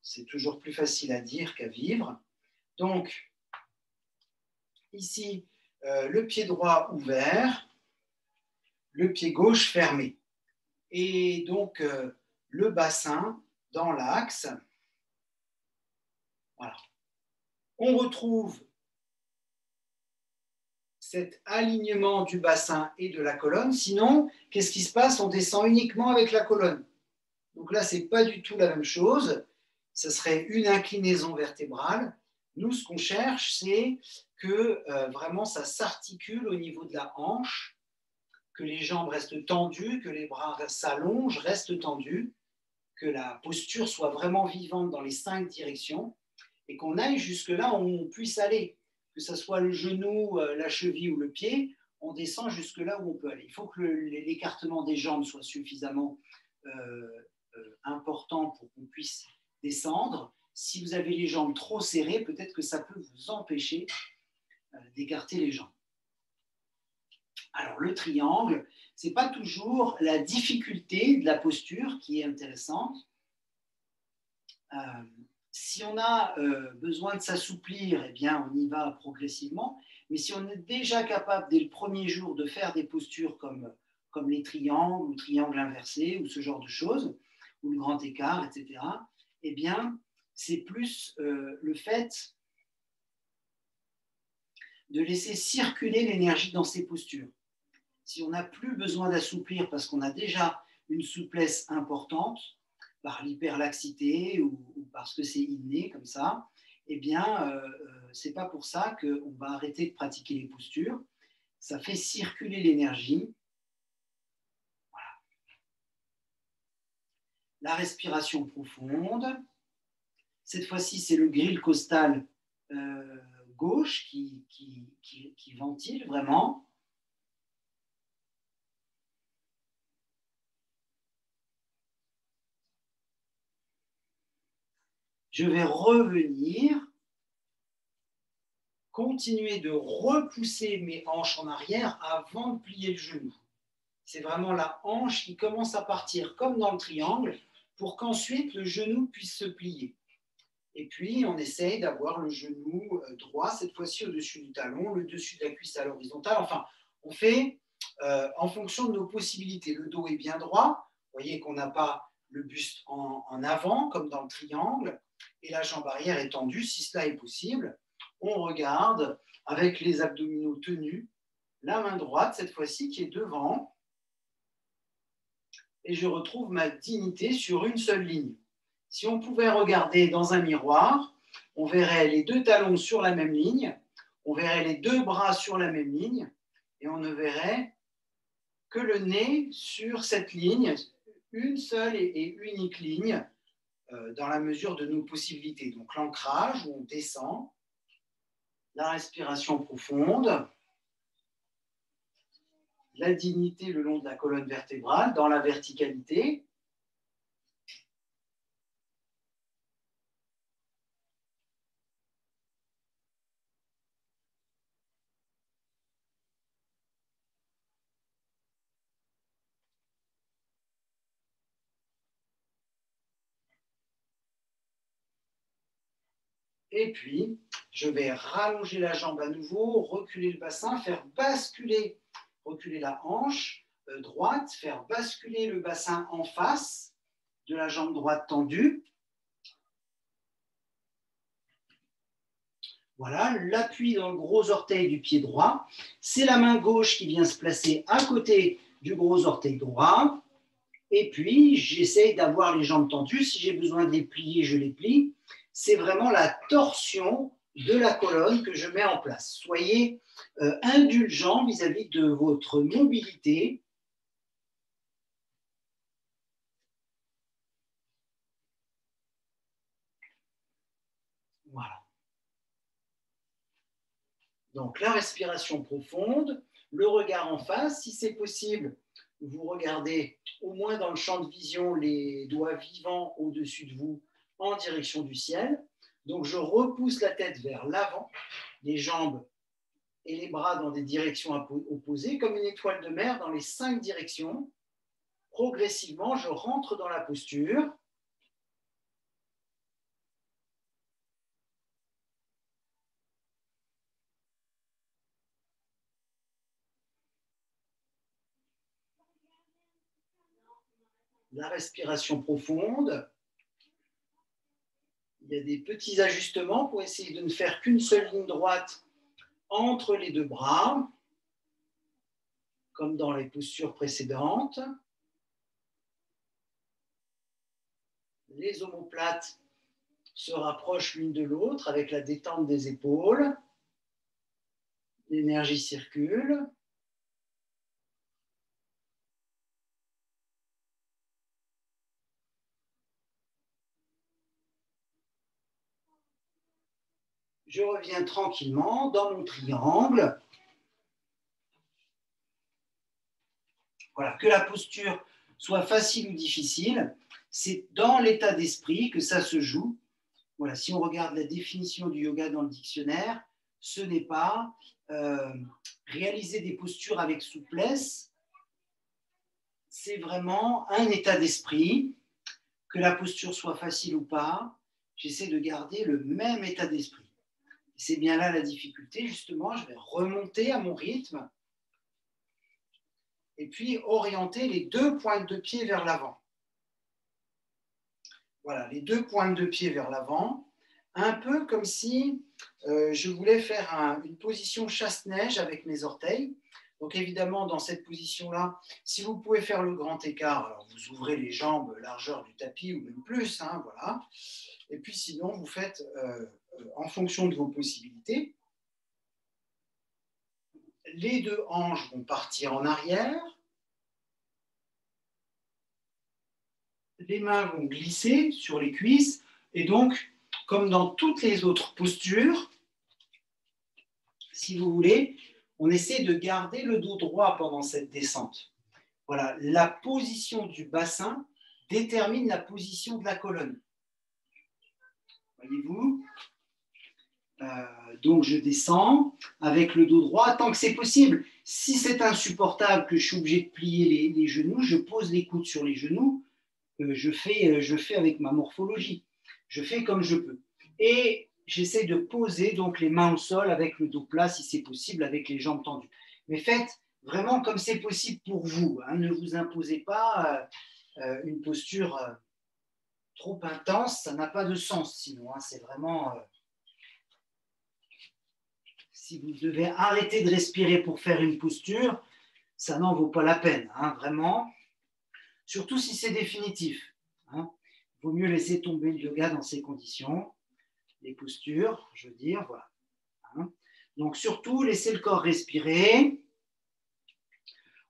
C'est toujours plus facile à dire qu'à vivre. Donc, ici, le pied droit ouvert, le pied gauche fermé. Et donc, le bassin dans l'axe. Voilà. On retrouve cet alignement du bassin et de la colonne. Sinon, qu'est-ce qui se passe? On descend uniquement avec la colonne. Donc là, ce n'est pas du tout la même chose. Ça serait une inclinaison vertébrale. Nous, ce qu'on cherche, c'est que vraiment ça s'articule au niveau de la hanche, que les jambes restent tendues, que les bras s'allongent, restent tendus, que la posture soit vraiment vivante dans les 5 directions et qu'on aille jusque là où on puisse aller, que ce soit le genou, la cheville ou le pied, on descend jusque là où on peut aller. Il faut que l'écartement des jambes soit suffisamment important pour qu'on puisse descendre. Si vous avez les jambes trop serrées, peut-être que ça peut vous empêcher d'écarter les jambes. Alors le triangle, ce n'est pas toujours la difficulté de la posture qui est intéressante. Si on a besoin de s'assouplir, eh bien on y va progressivement. Mais si on est déjà capable dès le premier jour de faire des postures comme les triangles ou triangles inversés ou ce genre de choses, ou le grand écart, etc., eh bien c'est plus le fait de laisser circuler l'énergie dans ces postures. Si on n'a plus besoin d'assouplir parce qu'on a déjà une souplesse importante, par l'hyperlaxité ou parce que c'est inné comme ça, eh bien, c'est pas pour ça qu'on va arrêter de pratiquer les postures. Ça fait circuler l'énergie. Voilà. La respiration profonde. Cette fois-ci, c'est le grille costal gauche qui ventile vraiment. Je vais revenir, continuer de repousser mes hanches en arrière avant de plier le genou. C'est vraiment la hanche qui commence à partir comme dans le triangle pour qu'ensuite le genou puisse se plier. Et puis, on essaye d'avoir le genou droit, cette fois-ci au-dessus du talon, le dessus de la cuisse à l'horizontale. Enfin, on fait en fonction de nos possibilités. Le dos est bien droit. Vous voyez qu'on n'a pas le buste en avant, comme dans le triangle, et la jambe arrière est tendue, si cela est possible. On regarde avec les abdominaux tenus, la main droite, cette fois-ci, qui est devant, et je retrouve ma dignité sur une seule ligne. Si on pouvait regarder dans un miroir, on verrait les deux talons sur la même ligne, on verrait les deux bras sur la même ligne, et on ne verrait que le nez sur cette ligne, une seule et unique ligne, dans la mesure de nos possibilités. Donc l'ancrage, où on descend, la respiration profonde, la dignité le long de la colonne vertébrale, dans la verticalité. Et puis, je vais rallonger la jambe à nouveau, reculer le bassin, faire basculer, reculer la hanche, droite, faire basculer le bassin en face de la jambe droite tendue. Voilà, l'appui dans le gros orteil du pied droit. C'est la main gauche qui vient se placer à côté du gros orteil droit. Et puis, j'essaye d'avoir les jambes tendues. Si j'ai besoin de les plier, je les plie. C'est vraiment la torsion de la colonne que je mets en place. Soyez indulgents vis-à-vis de votre mobilité. Voilà. Donc, la respiration profonde, le regard en face. Si c'est possible, vous regardez au moins dans le champ de vision les doigts vivants au-dessus de vous en direction du ciel. Donc, je repousse la tête vers l'avant, les jambes et les bras dans des directions opposées, comme une étoile de mer dans les 5 directions. Progressivement, je rentre dans la posture. La respiration profonde. Il y a des petits ajustements pour essayer de ne faire qu'une seule ligne droite entre les deux bras, comme dans les postures précédentes. Les omoplates se rapprochent l'une de l'autre avec la détente des épaules. L'énergie circule. Je reviens tranquillement dans mon triangle. Voilà, que la posture soit facile ou difficile, c'est dans l'état d'esprit que ça se joue. Voilà, si on regarde la définition du yoga dans le dictionnaire, ce n'est pas réaliser des postures avec souplesse, c'est vraiment un état d'esprit, que la posture soit facile ou pas, j'essaie de garder le même état d'esprit. C'est bien là la difficulté, justement, je vais remonter à mon rythme et puis orienter les 2 pointes de pied vers l'avant. Voilà, les 2 pointes de pied vers l'avant, un peu comme si je voulais faire une position chasse-neige avec mes orteils. Donc évidemment, dans cette position-là, si vous pouvez faire le grand écart, alors vous ouvrez les jambes largeur du tapis ou même plus, hein, voilà. Et puis sinon, vous faites en fonction de vos possibilités. Les 2 hanches vont partir en arrière. Les mains vont glisser sur les cuisses. Et donc, comme dans toutes les autres postures, si vous voulez, on essaie de garder le dos droit pendant cette descente. Voilà, la position du bassin détermine la position de la colonne. Voyez-vous ? Donc je descends avec le dos droit tant que c'est possible. Si c'est insupportable que je suis obligé de plier les genoux, je pose les coudes sur les genoux. Je fais avec ma morphologie. Je fais comme je peux. Et j'essaie de poser donc les mains au sol avec le dos plat si c'est possible, avec les jambes tendues. Mais faites vraiment comme c'est possible pour vous. Hein. Ne vous imposez pas une posture trop intense, ça n'a pas de sens sinon. Hein. C'est vraiment... si vous devez arrêter de respirer pour faire une posture, ça n'en vaut pas la peine, hein, vraiment. Surtout si c'est définitif. Hein. Il vaut mieux laisser tomber le yoga dans ces conditions. Les postures, je veux dire, voilà. Hein. Donc surtout, laissez le corps respirer.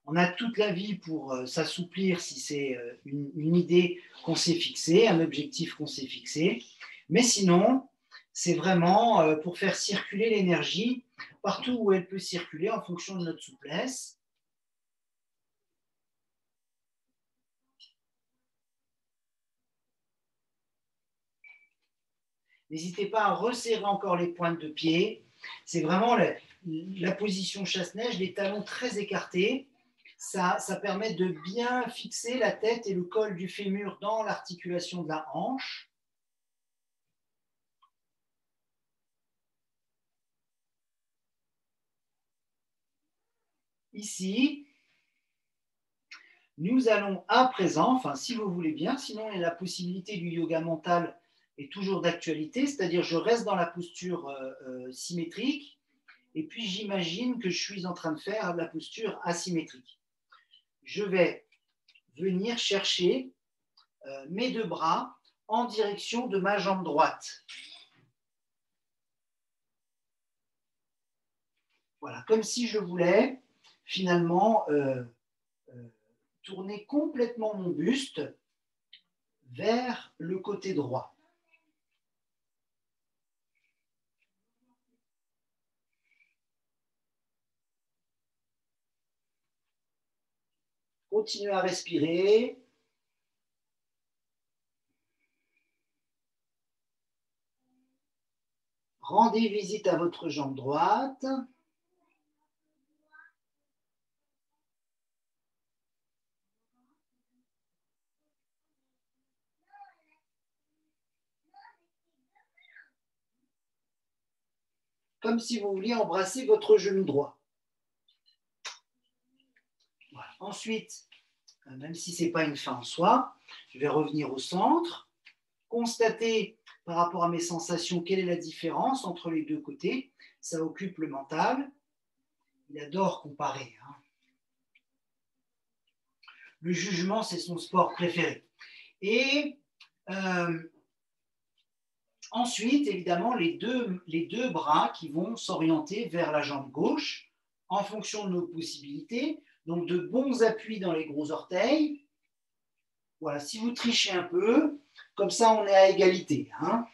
On a toute la vie pour s'assouplir si c'est une idée qu'on s'est fixée, un objectif qu'on s'est fixé. Mais sinon, c'est vraiment pour faire circuler l'énergie partout où elle peut circuler en fonction de notre souplesse. N'hésitez pas à resserrer encore les pointes de pied. C'est vraiment la position chasse-neige, les talons très écartés. Ça permet de bien fixer la tête et le col du fémur dans l'articulation de la hanche. Ici, Nous allons à présent, enfin si vous voulez bien, sinon la possibilité du yoga mental est toujours d'actualité, c'est-à-dire je reste dans la posture symétrique et puis j'imagine que je suis en train de faire la posture asymétrique. Je vais venir chercher mes deux bras en direction de ma jambe droite. Voilà, comme si je voulais finalement tourner complètement mon buste vers le côté droit. Continuez à respirer. Rendez visite à votre jambe droite. Comme si vous vouliez embrasser votre genou droit. Voilà. Ensuite, même si ce n'est pas une fin en soi, je vais revenir au centre, constater par rapport à mes sensations quelle est la différence entre les deux côtés. Ça occupe le mental. Il adore comparer. Hein. Le jugement, c'est son sport préféré. Et ensuite, évidemment, les deux bras qui vont s'orienter vers la jambe gauche en fonction de nos possibilités. Donc, de bons appuis dans les gros orteils. Voilà, si vous trichez un peu, comme ça, on est à égalité. Hein.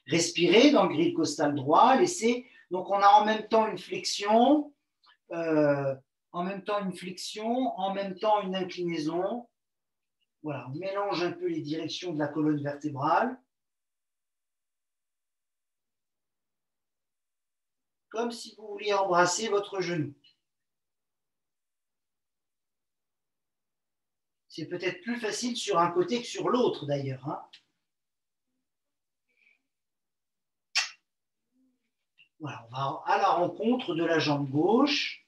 Respirez dans le grille costal droit. Laissez. Donc, on a en même temps une flexion, en même temps une inclinaison. Voilà, on mélange un peu les directions de la colonne vertébrale. Comme si vous vouliez embrasser votre genou. C'est peut-être plus facile sur un côté que sur l'autre d'ailleurs. Hein. Voilà, on va à la rencontre de la jambe gauche.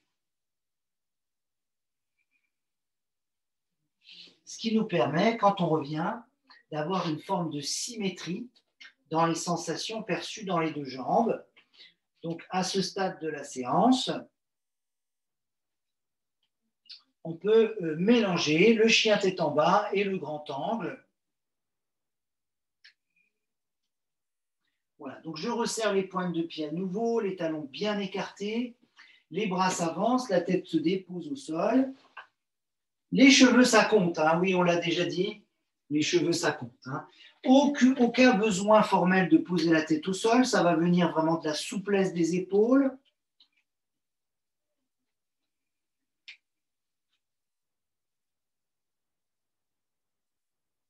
Ce qui nous permet, quand on revient, d'avoir une forme de symétrie dans les sensations perçues dans les deux jambes. Donc, à ce stade de la séance, on peut mélanger le chien tête en bas et le grand angle. Voilà, donc je resserre les pointes de pied à nouveau, les talons bien écartés, les bras s'avancent, la tête se dépose au sol. Les cheveux, ça compte, hein. Oui, on l'a déjà dit, les cheveux, ça compte. Hein. Aucun besoin formel de poser la tête au sol, ça va venir vraiment de la souplesse des épaules.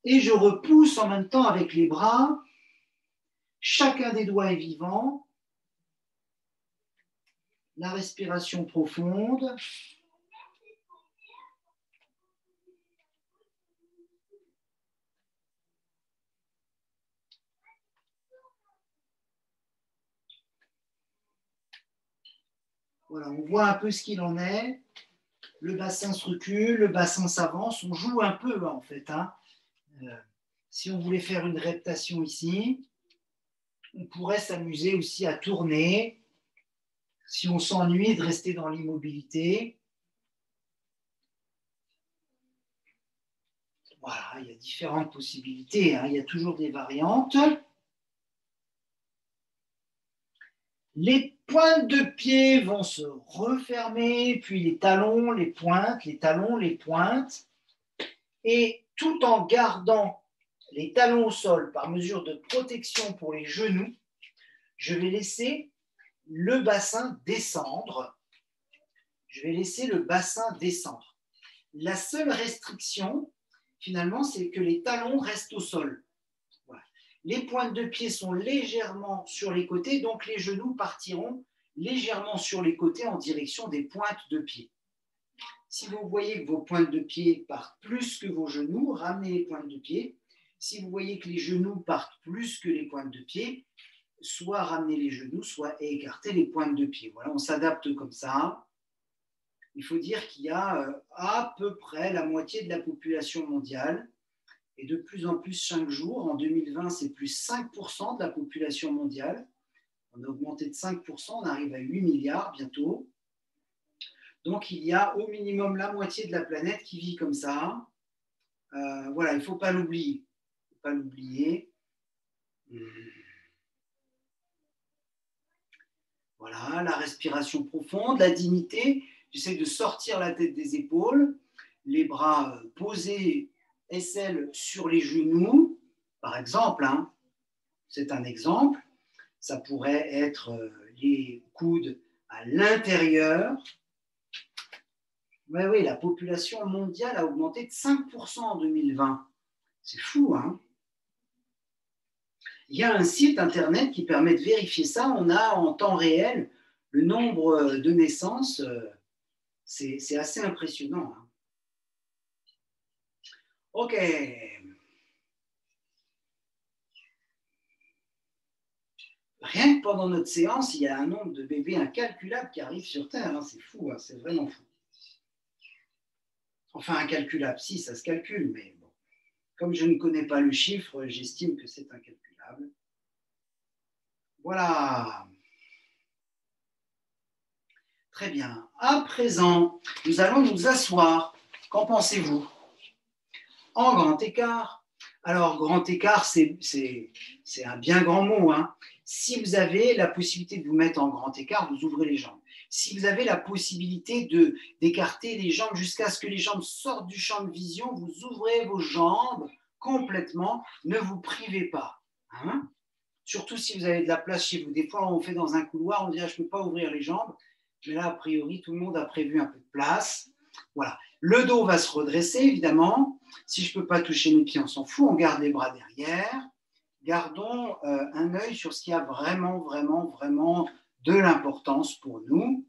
Et je repousse en même temps avec les bras. Chacun des doigts est vivant. La respiration profonde. Voilà, on voit un peu ce qu'il en est. Le bassin se recule, le bassin s'avance. On joue un peu en fait. Hein. Si on voulait faire une reptation ici, on pourrait s'amuser aussi à tourner. Si on s'ennuie de rester dans l'immobilité. Voilà, il y a différentes possibilités. Hein. Il y a toujours des variantes. Les pointes de pied vont se refermer, puis les talons, les pointes, les talons, les pointes. Et tout en gardant les talons au sol par mesure de protection pour les genoux, je vais laisser le bassin descendre. Je vais laisser le bassin descendre. La seule restriction, finalement, c'est que les talons restent au sol. Voilà. Les pointes de pied sont légèrement sur les côtés, donc les genoux partiront légèrement sur les côtés en direction des pointes de pied. Si vous voyez que vos pointes de pied partent plus que vos genoux, ramenez les pointes de pied. Si vous voyez que les genoux partent plus que les pointes de pied, soit ramenez les genoux, soit écartez les pointes de pied. Voilà, on s'adapte comme ça. il faut dire qu'il y a à peu près la moitié de la population mondiale, et de plus en plus chaque jour. En 2020, c'est plus 5% de la population mondiale. On a augmenté de 5%, on arrive à 8 milliards bientôt. Donc, il y a au minimum la moitié de la planète qui vit comme ça. Voilà, il ne faut pas l'oublier. Il faut pas l'oublier. Voilà, la respiration profonde, la dignité. J'essaie de sortir la tête des épaules, les bras posés, aisselles sur les genoux, par exemple. Hein, c'est un exemple. Ça pourrait être les coudes à l'intérieur. Oui, la population mondiale a augmenté de 5% en 2020. C'est fou, hein? Il y a un site internet qui permet de vérifier ça. On a en temps réel le nombre de naissances. C'est assez impressionnant. Hein? OK. Rien que pendant notre séance, il y a un nombre de bébés incalculable qui arrivent sur Terre. Hein? C'est fou, hein? C'est vraiment fou. Enfin, incalculable, si, ça se calcule, mais bon. Comme je ne connais pas le chiffre, j'estime que c'est incalculable. Voilà. Très bien. À présent, nous allons nous asseoir. Qu'en pensez-vous? En grand écart. Alors, grand écart, c'est un bien grand mot. Hein. Si vous avez la possibilité de vous mettre en grand écart, vous ouvrez les jambes. Si vous avez la possibilité d'écarter les jambes jusqu'à ce que les jambes sortent du champ de vision, vous ouvrez vos jambes complètement. Ne vous privez pas. Hein. Surtout si vous avez de la place chez vous. Des fois, on fait dans un couloir, on dit ah, je ne peux pas ouvrir les jambes. Mais là, a priori, tout le monde a prévu un peu de place. Voilà. Le dos va se redresser, évidemment. Si je ne peux pas toucher mes pieds, on s'en fout. On garde les bras derrière. Gardons un œil sur ce qui a vraiment, vraiment, vraiment de l'importance pour nous.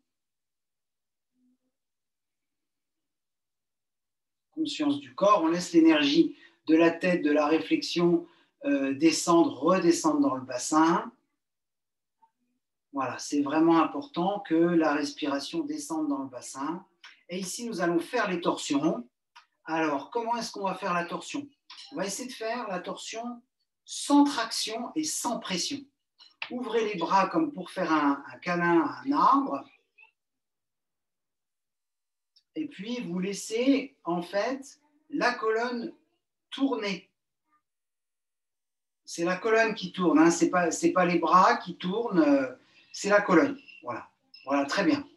Conscience du corps. On laisse l'énergie de la tête, de la réflexion descendre, redescendre dans le bassin. Voilà, c'est vraiment important que la respiration descende dans le bassin. Et ici, nous allons faire les torsions. Alors, comment est-ce qu'on va faire la torsion? On va essayer de faire la torsion sans traction et sans pression. Ouvrez les bras comme pour faire un câlin à un arbre. Et puis, vous laissez en fait la colonne tourner. C'est la colonne qui tourne, hein. C'est pas les bras qui tournent, c'est la colonne. Voilà. Voilà, très bien.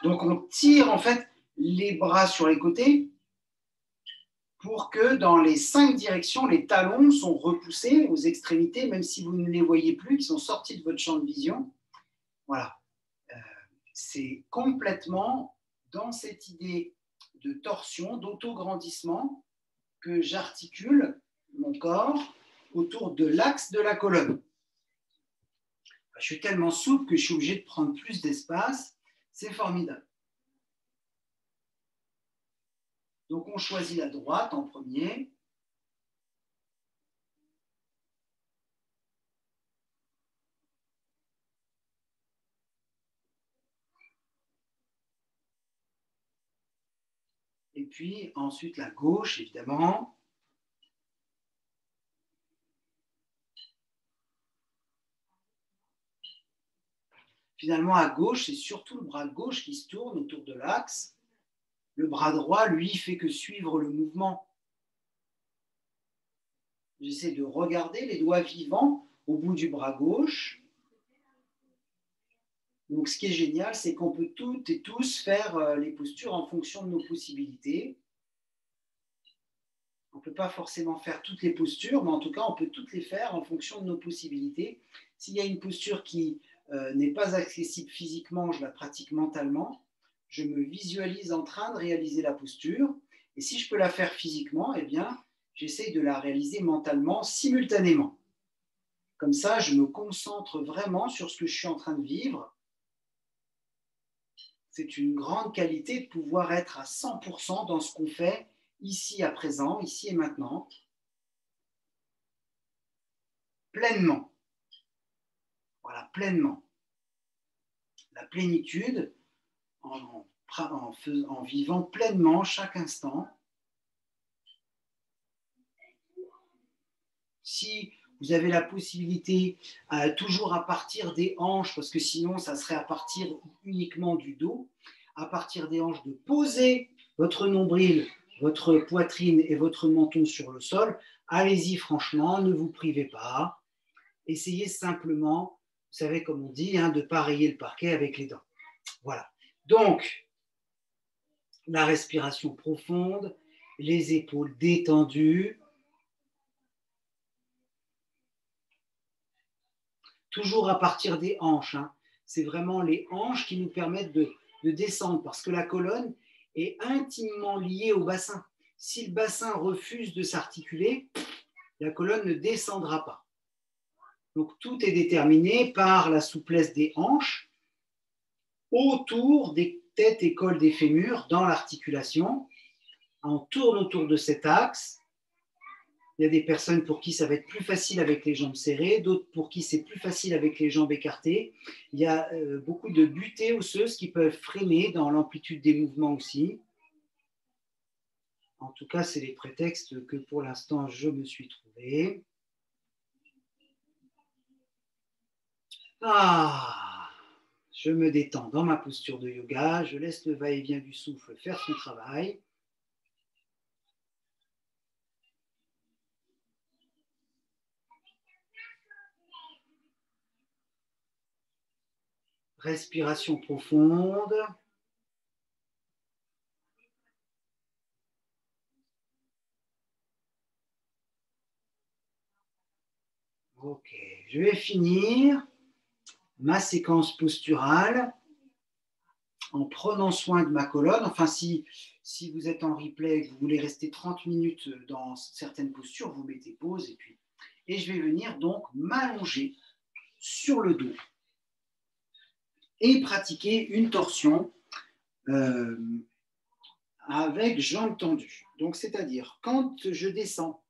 Donc, on tire en fait les bras sur les côtés pour que dans les 5 directions, les talons sont repoussés aux extrémités, même si vous ne les voyez plus, ils sont sortis de votre champ de vision. Voilà. C'est complètement dans cette idée de torsion, d'autograndissement, que j'articule mon corps autour de l'axe de la colonne. Je suis tellement souple que je suis obligé de prendre plus d'espace. C'est formidable. Donc, on choisit la droite en premier. Et puis, ensuite, la gauche, évidemment. Finalement, à gauche, c'est surtout le bras gauche qui se tourne autour de l'axe. Le bras droit, lui, fait que suivre le mouvement. J'essaie de regarder les doigts vivants au bout du bras gauche. Donc, ce qui est génial, c'est qu'on peut toutes et tous faire les postures en fonction de nos possibilités. On ne peut pas forcément faire toutes les postures, mais en tout cas, on peut toutes les faire en fonction de nos possibilités. S'il y a une posture qui n'est pas accessible physiquement, je la pratique mentalement. Je me visualise en train de réaliser la posture. Et si je peux la faire physiquement, eh bien, j'essaie de la réaliser mentalement simultanément. Comme ça, je me concentre vraiment sur ce que je suis en train de vivre. C'est une grande qualité de pouvoir être à 100% dans ce qu'on fait ici à présent, ici et maintenant, pleinement. Voilà, pleinement. La plénitude, en en vivant pleinement chaque instant. Si vous avez la possibilité, toujours à partir des hanches, parce que sinon ça serait à partir uniquement du dos, à partir des hanches, de poser votre nombril, votre poitrine et votre menton sur le sol. Allez-y franchement, ne vous privez pas. Essayez simplement, vous savez comme on dit, de ne pas rayer le parquet avec les dents. Voilà. Donc, la respiration profonde, les épaules détendues. Toujours à partir des hanches. C'est vraiment les hanches qui nous permettent de descendre parce que la colonne est intimement liée au bassin. Si le bassin refuse de s'articuler, la colonne ne descendra pas. Donc tout est déterminé par la souplesse des hanches autour des têtes et cols des fémurs dans l'articulation. On tourne autour de cet axe. Il y a des personnes pour qui ça va être plus facile avec les jambes serrées, d'autres pour qui c'est plus facile avec les jambes écartées. Il y a beaucoup de butées osseuses qui peuvent freiner dans l'amplitude des mouvements aussi. En tout cas, c'est les prétextes que pour l'instant je me suis trouvé. Je me détends dans ma posture de yoga, je laisse le va-et-vient du souffle faire son travail. Respiration profonde. Ok, je vais finir ma séquence posturale en prenant soin de ma colonne. Enfin, si vous êtes en replay et que vous voulez rester 30 minutes dans certaines postures, vous mettez pause et je vais venir donc m'allonger sur le dos et pratiquer une torsion avec jambes tendues. Donc, c'est-à-dire, quand je descends,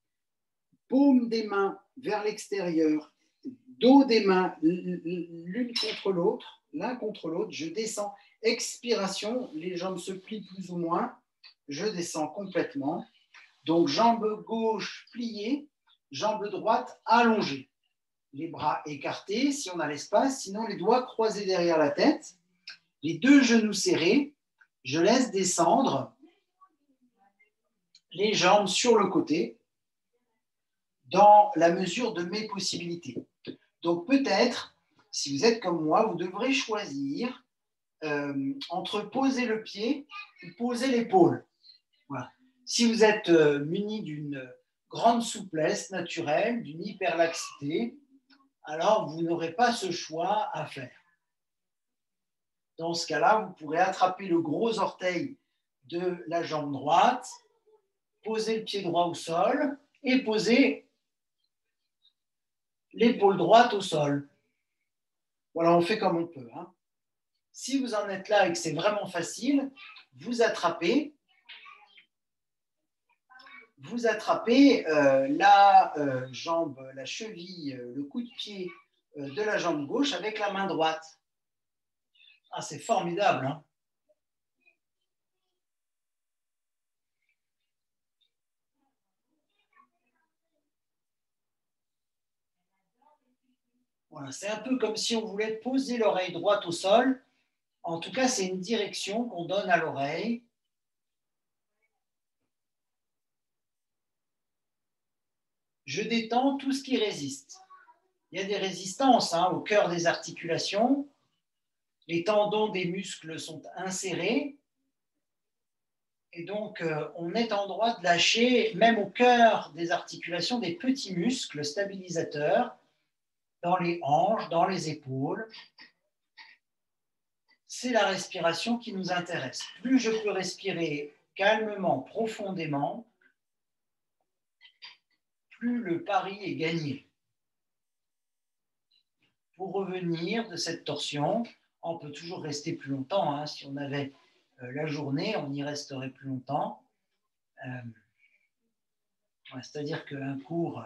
paume des mains vers l'extérieur, dos des mains l'une contre l'autre, l'un contre l'autre, je descends, expiration, les jambes se plient plus ou moins, je descends complètement. Donc, jambe gauche pliée, jambe droite allongée. Les bras écartés si on a l'espace, sinon les doigts croisés derrière la tête, les deux genoux serrés, je laisse descendre les jambes sur le côté dans la mesure de mes possibilités. Donc peut-être, si vous êtes comme moi, vous devrez choisir entre poser le pied ou poser l'épaule. Voilà. Si vous êtes muni d'une grande souplesse naturelle, d'une hyperlaxité, alors vous n'aurez pas ce choix à faire. Dans ce cas-là, vous pourrez attraper le gros orteil de la jambe droite, poser le pied droit au sol et poser l'épaule droite au sol. Voilà, on fait comme on peut. Si vous en êtes là et que c'est vraiment facile, vous attrapez la jambe, la cheville, le coup de pied de la jambe gauche avec la main droite. C'est formidable. Voilà, c'est un peu comme si on voulait poser l'oreille droite au sol. En tout cas, c'est une direction qu'on donne à l'oreille. Je détends tout ce qui résiste. Il y a des résistances au cœur des articulations. Les tendons des muscles sont insérés. Et donc, on est en droit de lâcher, même au cœur des articulations, des petits muscles stabilisateurs dans les hanches, dans les épaules. C'est la respiration qui nous intéresse. Plus je peux respirer calmement, profondément, plus le pari est gagné. Pour revenir de cette torsion, on peut toujours rester plus longtemps. Si on avait la journée, on y resterait plus longtemps. C'est-à-dire qu'un cours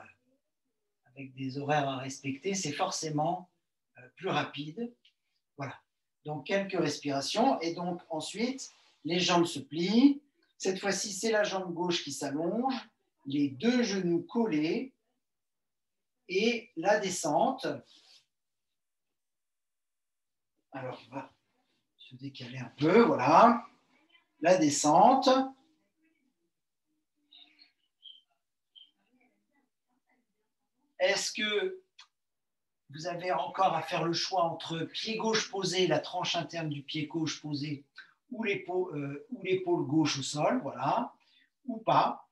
avec des horaires à respecter, c'est forcément plus rapide. Voilà. Donc, quelques respirations. Et donc, ensuite, les jambes se plient. Cette fois-ci, c'est la jambe gauche qui s'allonge, les deux genoux collés et la descente. Alors, on va se décaler un peu, voilà. La descente. Est-ce que vous avez encore à faire le choix entre pied gauche posé, la tranche interne du pied gauche posée, ou l'épaule gauche au sol, voilà, ou pas.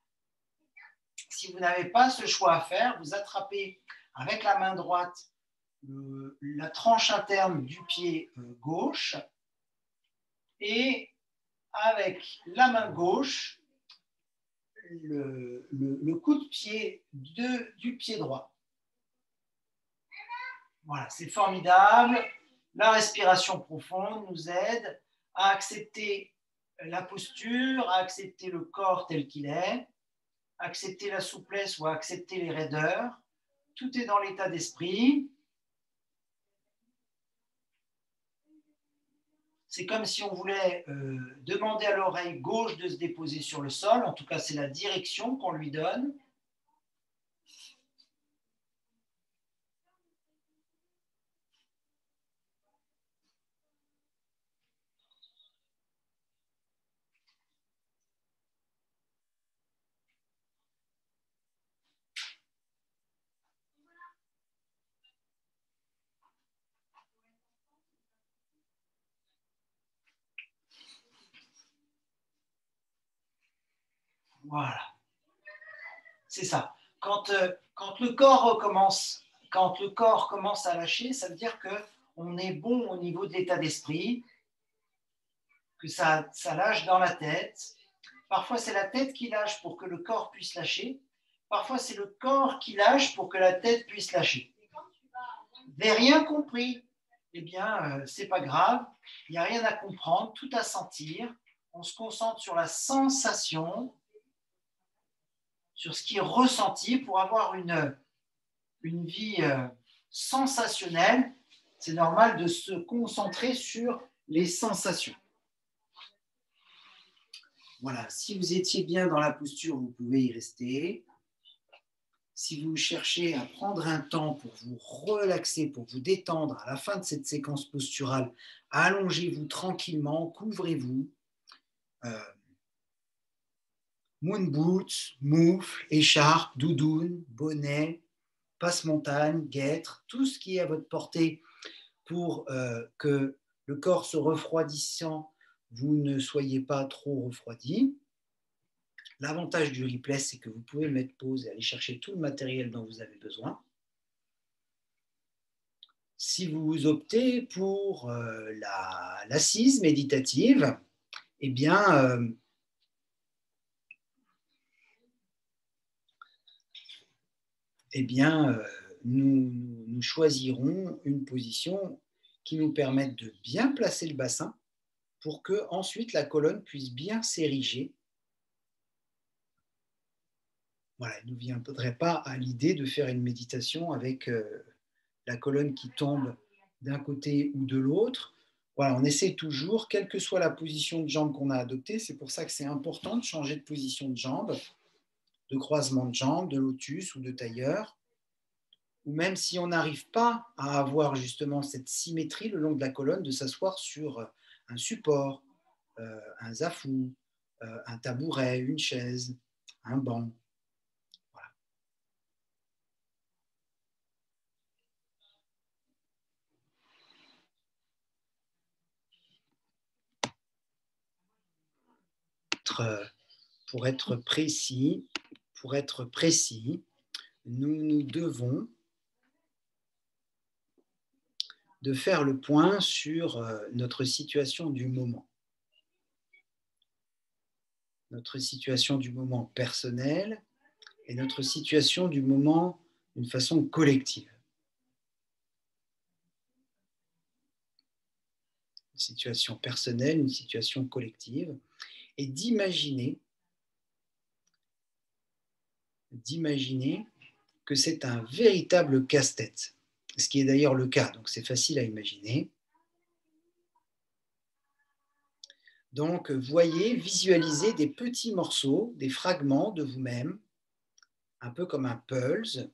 Si vous n'avez pas ce choix à faire, vous attrapez avec la main droite la tranche interne du pied gauche et avec la main gauche, le coup de pied du pied droit. Voilà, c'est formidable. La respiration profonde nous aide à accepter la posture, à accepter le corps tel qu'il est, accepter la souplesse ou à accepter les raideurs. Tout est dans l'état d'esprit. C'est comme si on voulait demander à l'oreille gauche de se déposer sur le sol. En tout cas, c'est la direction qu'on lui donne. Voilà. C'est ça. Quand le corps commence à lâcher, ça veut dire qu'on est bon au niveau de l'état d'esprit, que ça lâche dans la tête. Parfois, c'est la tête qui lâche pour que le corps puisse lâcher. Parfois, c'est le corps qui lâche pour que la tête puisse lâcher. Vous n'avez rien compris. Eh bien, c'est pas grave. Il n'y a rien à comprendre, tout à sentir. On se concentre sur la sensation, sur ce qui est ressenti pour avoir une vie sensationnelle. C'est normal de se concentrer sur les sensations. Voilà, si vous étiez bien dans la posture, vous pouvez y rester. Si vous cherchez à prendre un temps pour vous relaxer, pour vous détendre à la fin de cette séquence posturale, allongez-vous tranquillement, couvrez-vous. Moon boots, moufle, écharpe, doudoune, bonnet, passe-montagne, guêtre, tout ce qui est à votre portée pour que le corps se refroidissant, vous ne soyez pas trop refroidi. L'avantage du replay, c'est que vous pouvez mettre pause et aller chercher tout le matériel dont vous avez besoin. Si vous optez pour l'assise méditative, eh bien, nous choisirons une position qui nous permette de bien placer le bassin pour que ensuite la colonne puisse bien s'ériger. Voilà, il ne nous viendrait pas à l'idée de faire une méditation avec la colonne qui tombe d'un côté ou de l'autre. Voilà, on essaie toujours, quelle que soit la position de jambe qu'on a adoptée, c'est pour ça que c'est important de changer de position de jambe, de croisement de jambe, de lotus ou de tailleur, ou même si on n'arrive pas à avoir justement cette symétrie le long de la colonne, de s'asseoir sur un support, un zafou, un tabouret, une chaise, un banc. Pour être précis, nous devons de faire le point sur notre situation du moment. Notre situation du moment personnelle et notre situation du moment d'une façon collective. Une situation personnelle, une situation collective, et d'imaginer que c'est un véritable casse-tête, ce qui est d'ailleurs le cas, donc c'est facile à imaginer. Donc, voyez, visualisez des petits morceaux, des fragments de vous-même, un peu comme un puzzle,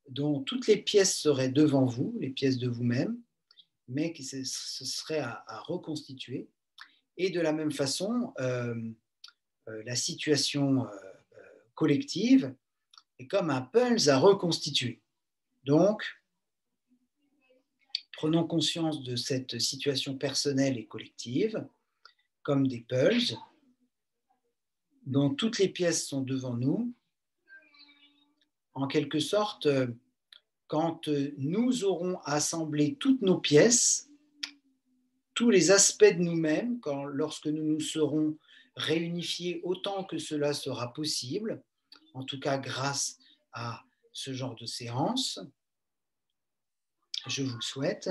dont toutes les pièces seraient devant vous, les pièces de vous-même, mais qui ce serait à reconstituer. Et de la même façon, la situation collective est comme un puzzle à reconstituer. Donc, prenons conscience de cette situation personnelle et collective comme des puzzles dont toutes les pièces sont devant nous. En quelque sorte, quand nous aurons assemblé toutes nos pièces, tous les aspects de nous-mêmes, lorsque nous nous serons réunifiés autant que cela sera possible, en tout cas grâce à ce genre de séance, je vous le souhaite.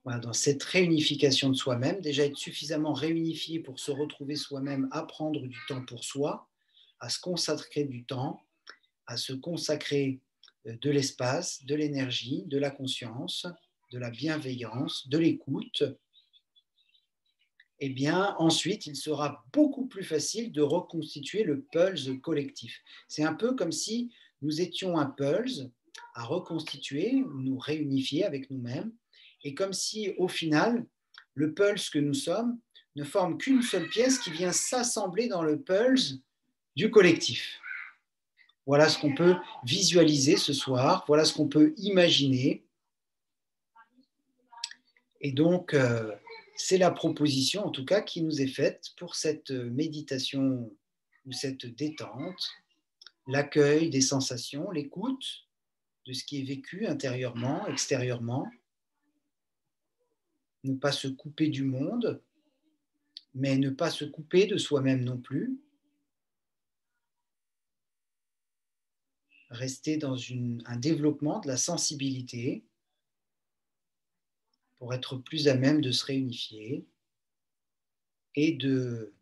Voilà, dans cette réunification de soi-même, déjà être suffisamment réunifié pour se retrouver soi-même, à prendre du temps pour soi, à se consacrer du temps, à se consacrer de l'espace, de l'énergie, de la conscience, de la bienveillance, de l'écoute, eh bien, ensuite, il sera beaucoup plus facile de reconstituer le puzzle collectif. C'est un peu comme si nous étions un puzzle à reconstituer, nous réunifier avec nous-mêmes, et comme si, au final, le puzzle que nous sommes ne forme qu'une seule pièce qui vient s'assembler dans le puzzle du collectif. Voilà ce qu'on peut visualiser ce soir, voilà ce qu'on peut imaginer. Et donc, c'est la proposition, en tout cas, qui nous est faite pour cette méditation ou cette détente, l'accueil des sensations, l'écoute de ce qui est vécu intérieurement, extérieurement, ne pas se couper du monde, mais ne pas se couper de soi-même non plus, rester dans un développement de la sensibilité pour être plus à même de se réunifier et de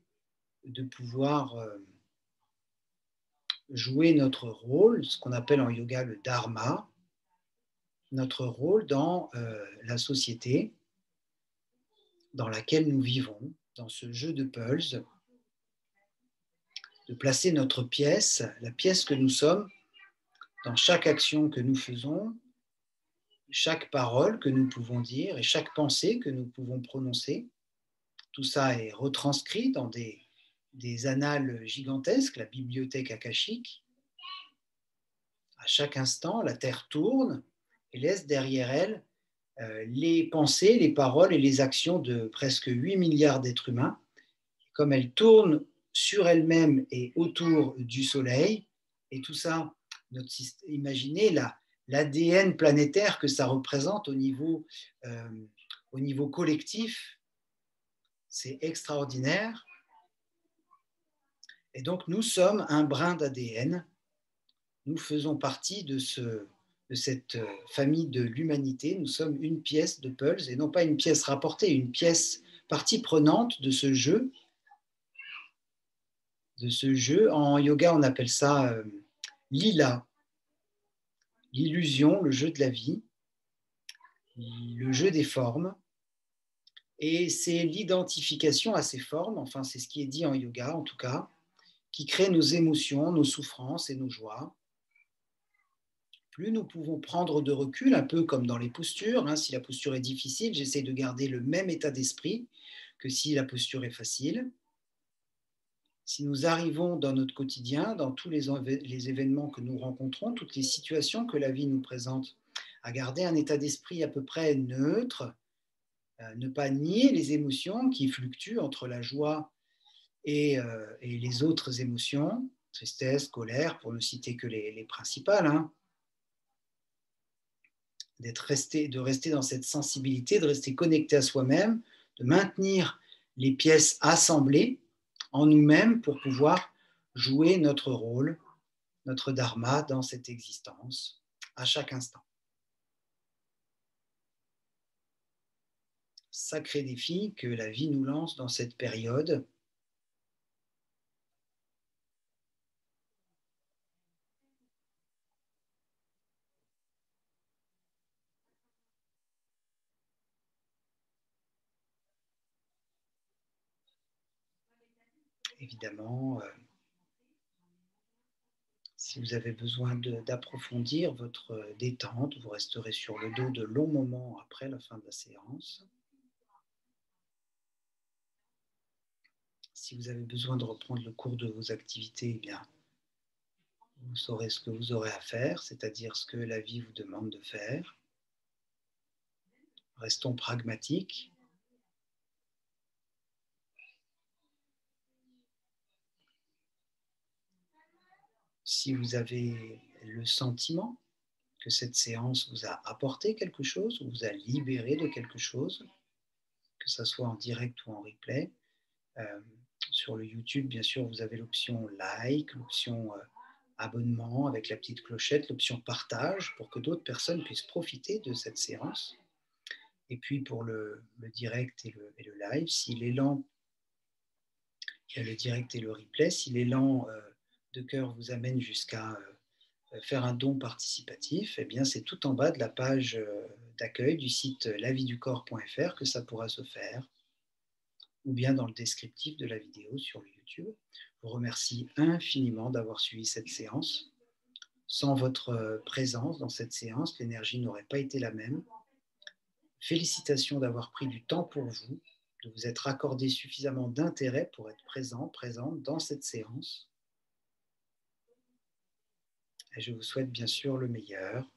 pouvoir jouer notre rôle, ce qu'on appelle en yoga le dharma, notre rôle dans la société dans laquelle nous vivons, dans ce jeu de puzzle, de placer notre pièce, la pièce que nous sommes, dans chaque action que nous faisons, chaque parole que nous pouvons dire et chaque pensée que nous pouvons prononcer. Tout ça est retranscrit dans des annales gigantesques, la bibliothèque akashique. À chaque instant, la Terre tourne et laisse derrière elle les pensées, les paroles et les actions de presque 8 milliards d'êtres humains. Comme elle tourne sur elle-même et autour du Soleil, et tout ça, imaginez l'ADN planétaire que ça représente au niveau collectif, c'est extraordinaire. Et donc nous sommes un brin d'ADN, nous faisons partie de cette famille de l'humanité, nous sommes une pièce de puzzle, et non pas une pièce rapportée, une pièce partie prenante de ce jeu. En yoga, on appelle ça lila, l'illusion, le jeu de la vie, le jeu des formes. Et c'est l'identification à ces formes, enfin c'est ce qui est dit en yoga en tout cas, qui crée nos émotions, nos souffrances et nos joies. Plus nous pouvons prendre de recul, un peu comme dans les postures, hein, si la posture est difficile, j'essaie de garder le même état d'esprit que si la posture est facile. Si nous arrivons dans notre quotidien, dans tous les événements que nous rencontrons, toutes les situations que la vie nous présente, à garder un état d'esprit à peu près neutre, ne pas nier les émotions qui fluctuent entre la joie et les autres émotions, tristesse, colère, pour ne citer que les principales, hein, de rester dans cette sensibilité, de rester connecté à soi-même, de maintenir les pièces assemblées en nous-mêmes pour pouvoir jouer notre rôle, notre dharma dans cette existence à chaque instant. Sacré défi que la vie nous lance dans cette période. évidemment, si vous avez besoin d'approfondir votre détente, vous resterez sur le dos de longs moments après la fin de la séance. Si vous avez besoin de reprendre le cours de vos activités, eh bien, vous saurez ce que vous aurez à faire, c'est-à-dire ce que la vie vous demande de faire. Restons pragmatiques. Si vous avez le sentiment que cette séance vous a apporté quelque chose, ou vous a libéré de quelque chose, que ce soit en direct ou en replay, sur le YouTube, bien sûr, vous avez l'option like, l'option abonnement avec la petite clochette, l'option partage pour que d'autres personnes puissent profiter de cette séance. Et puis pour le direct et le live, si l'élan, le direct et le replay, si l'élan de cœur vous amène jusqu'à faire un don participatif, eh bien c'est tout en bas de la page d'accueil du site laviducorps.fr que ça pourra se faire, ou bien dans le descriptif de la vidéo sur le YouTube. Je vous remercie infiniment d'avoir suivi cette séance. Sans votre présence dans cette séance, l'énergie n'aurait pas été la même. Félicitations d'avoir pris du temps pour vous, de vous être accordé suffisamment d'intérêt pour être présente dans cette séance. Et je vous souhaite bien sûr le meilleur.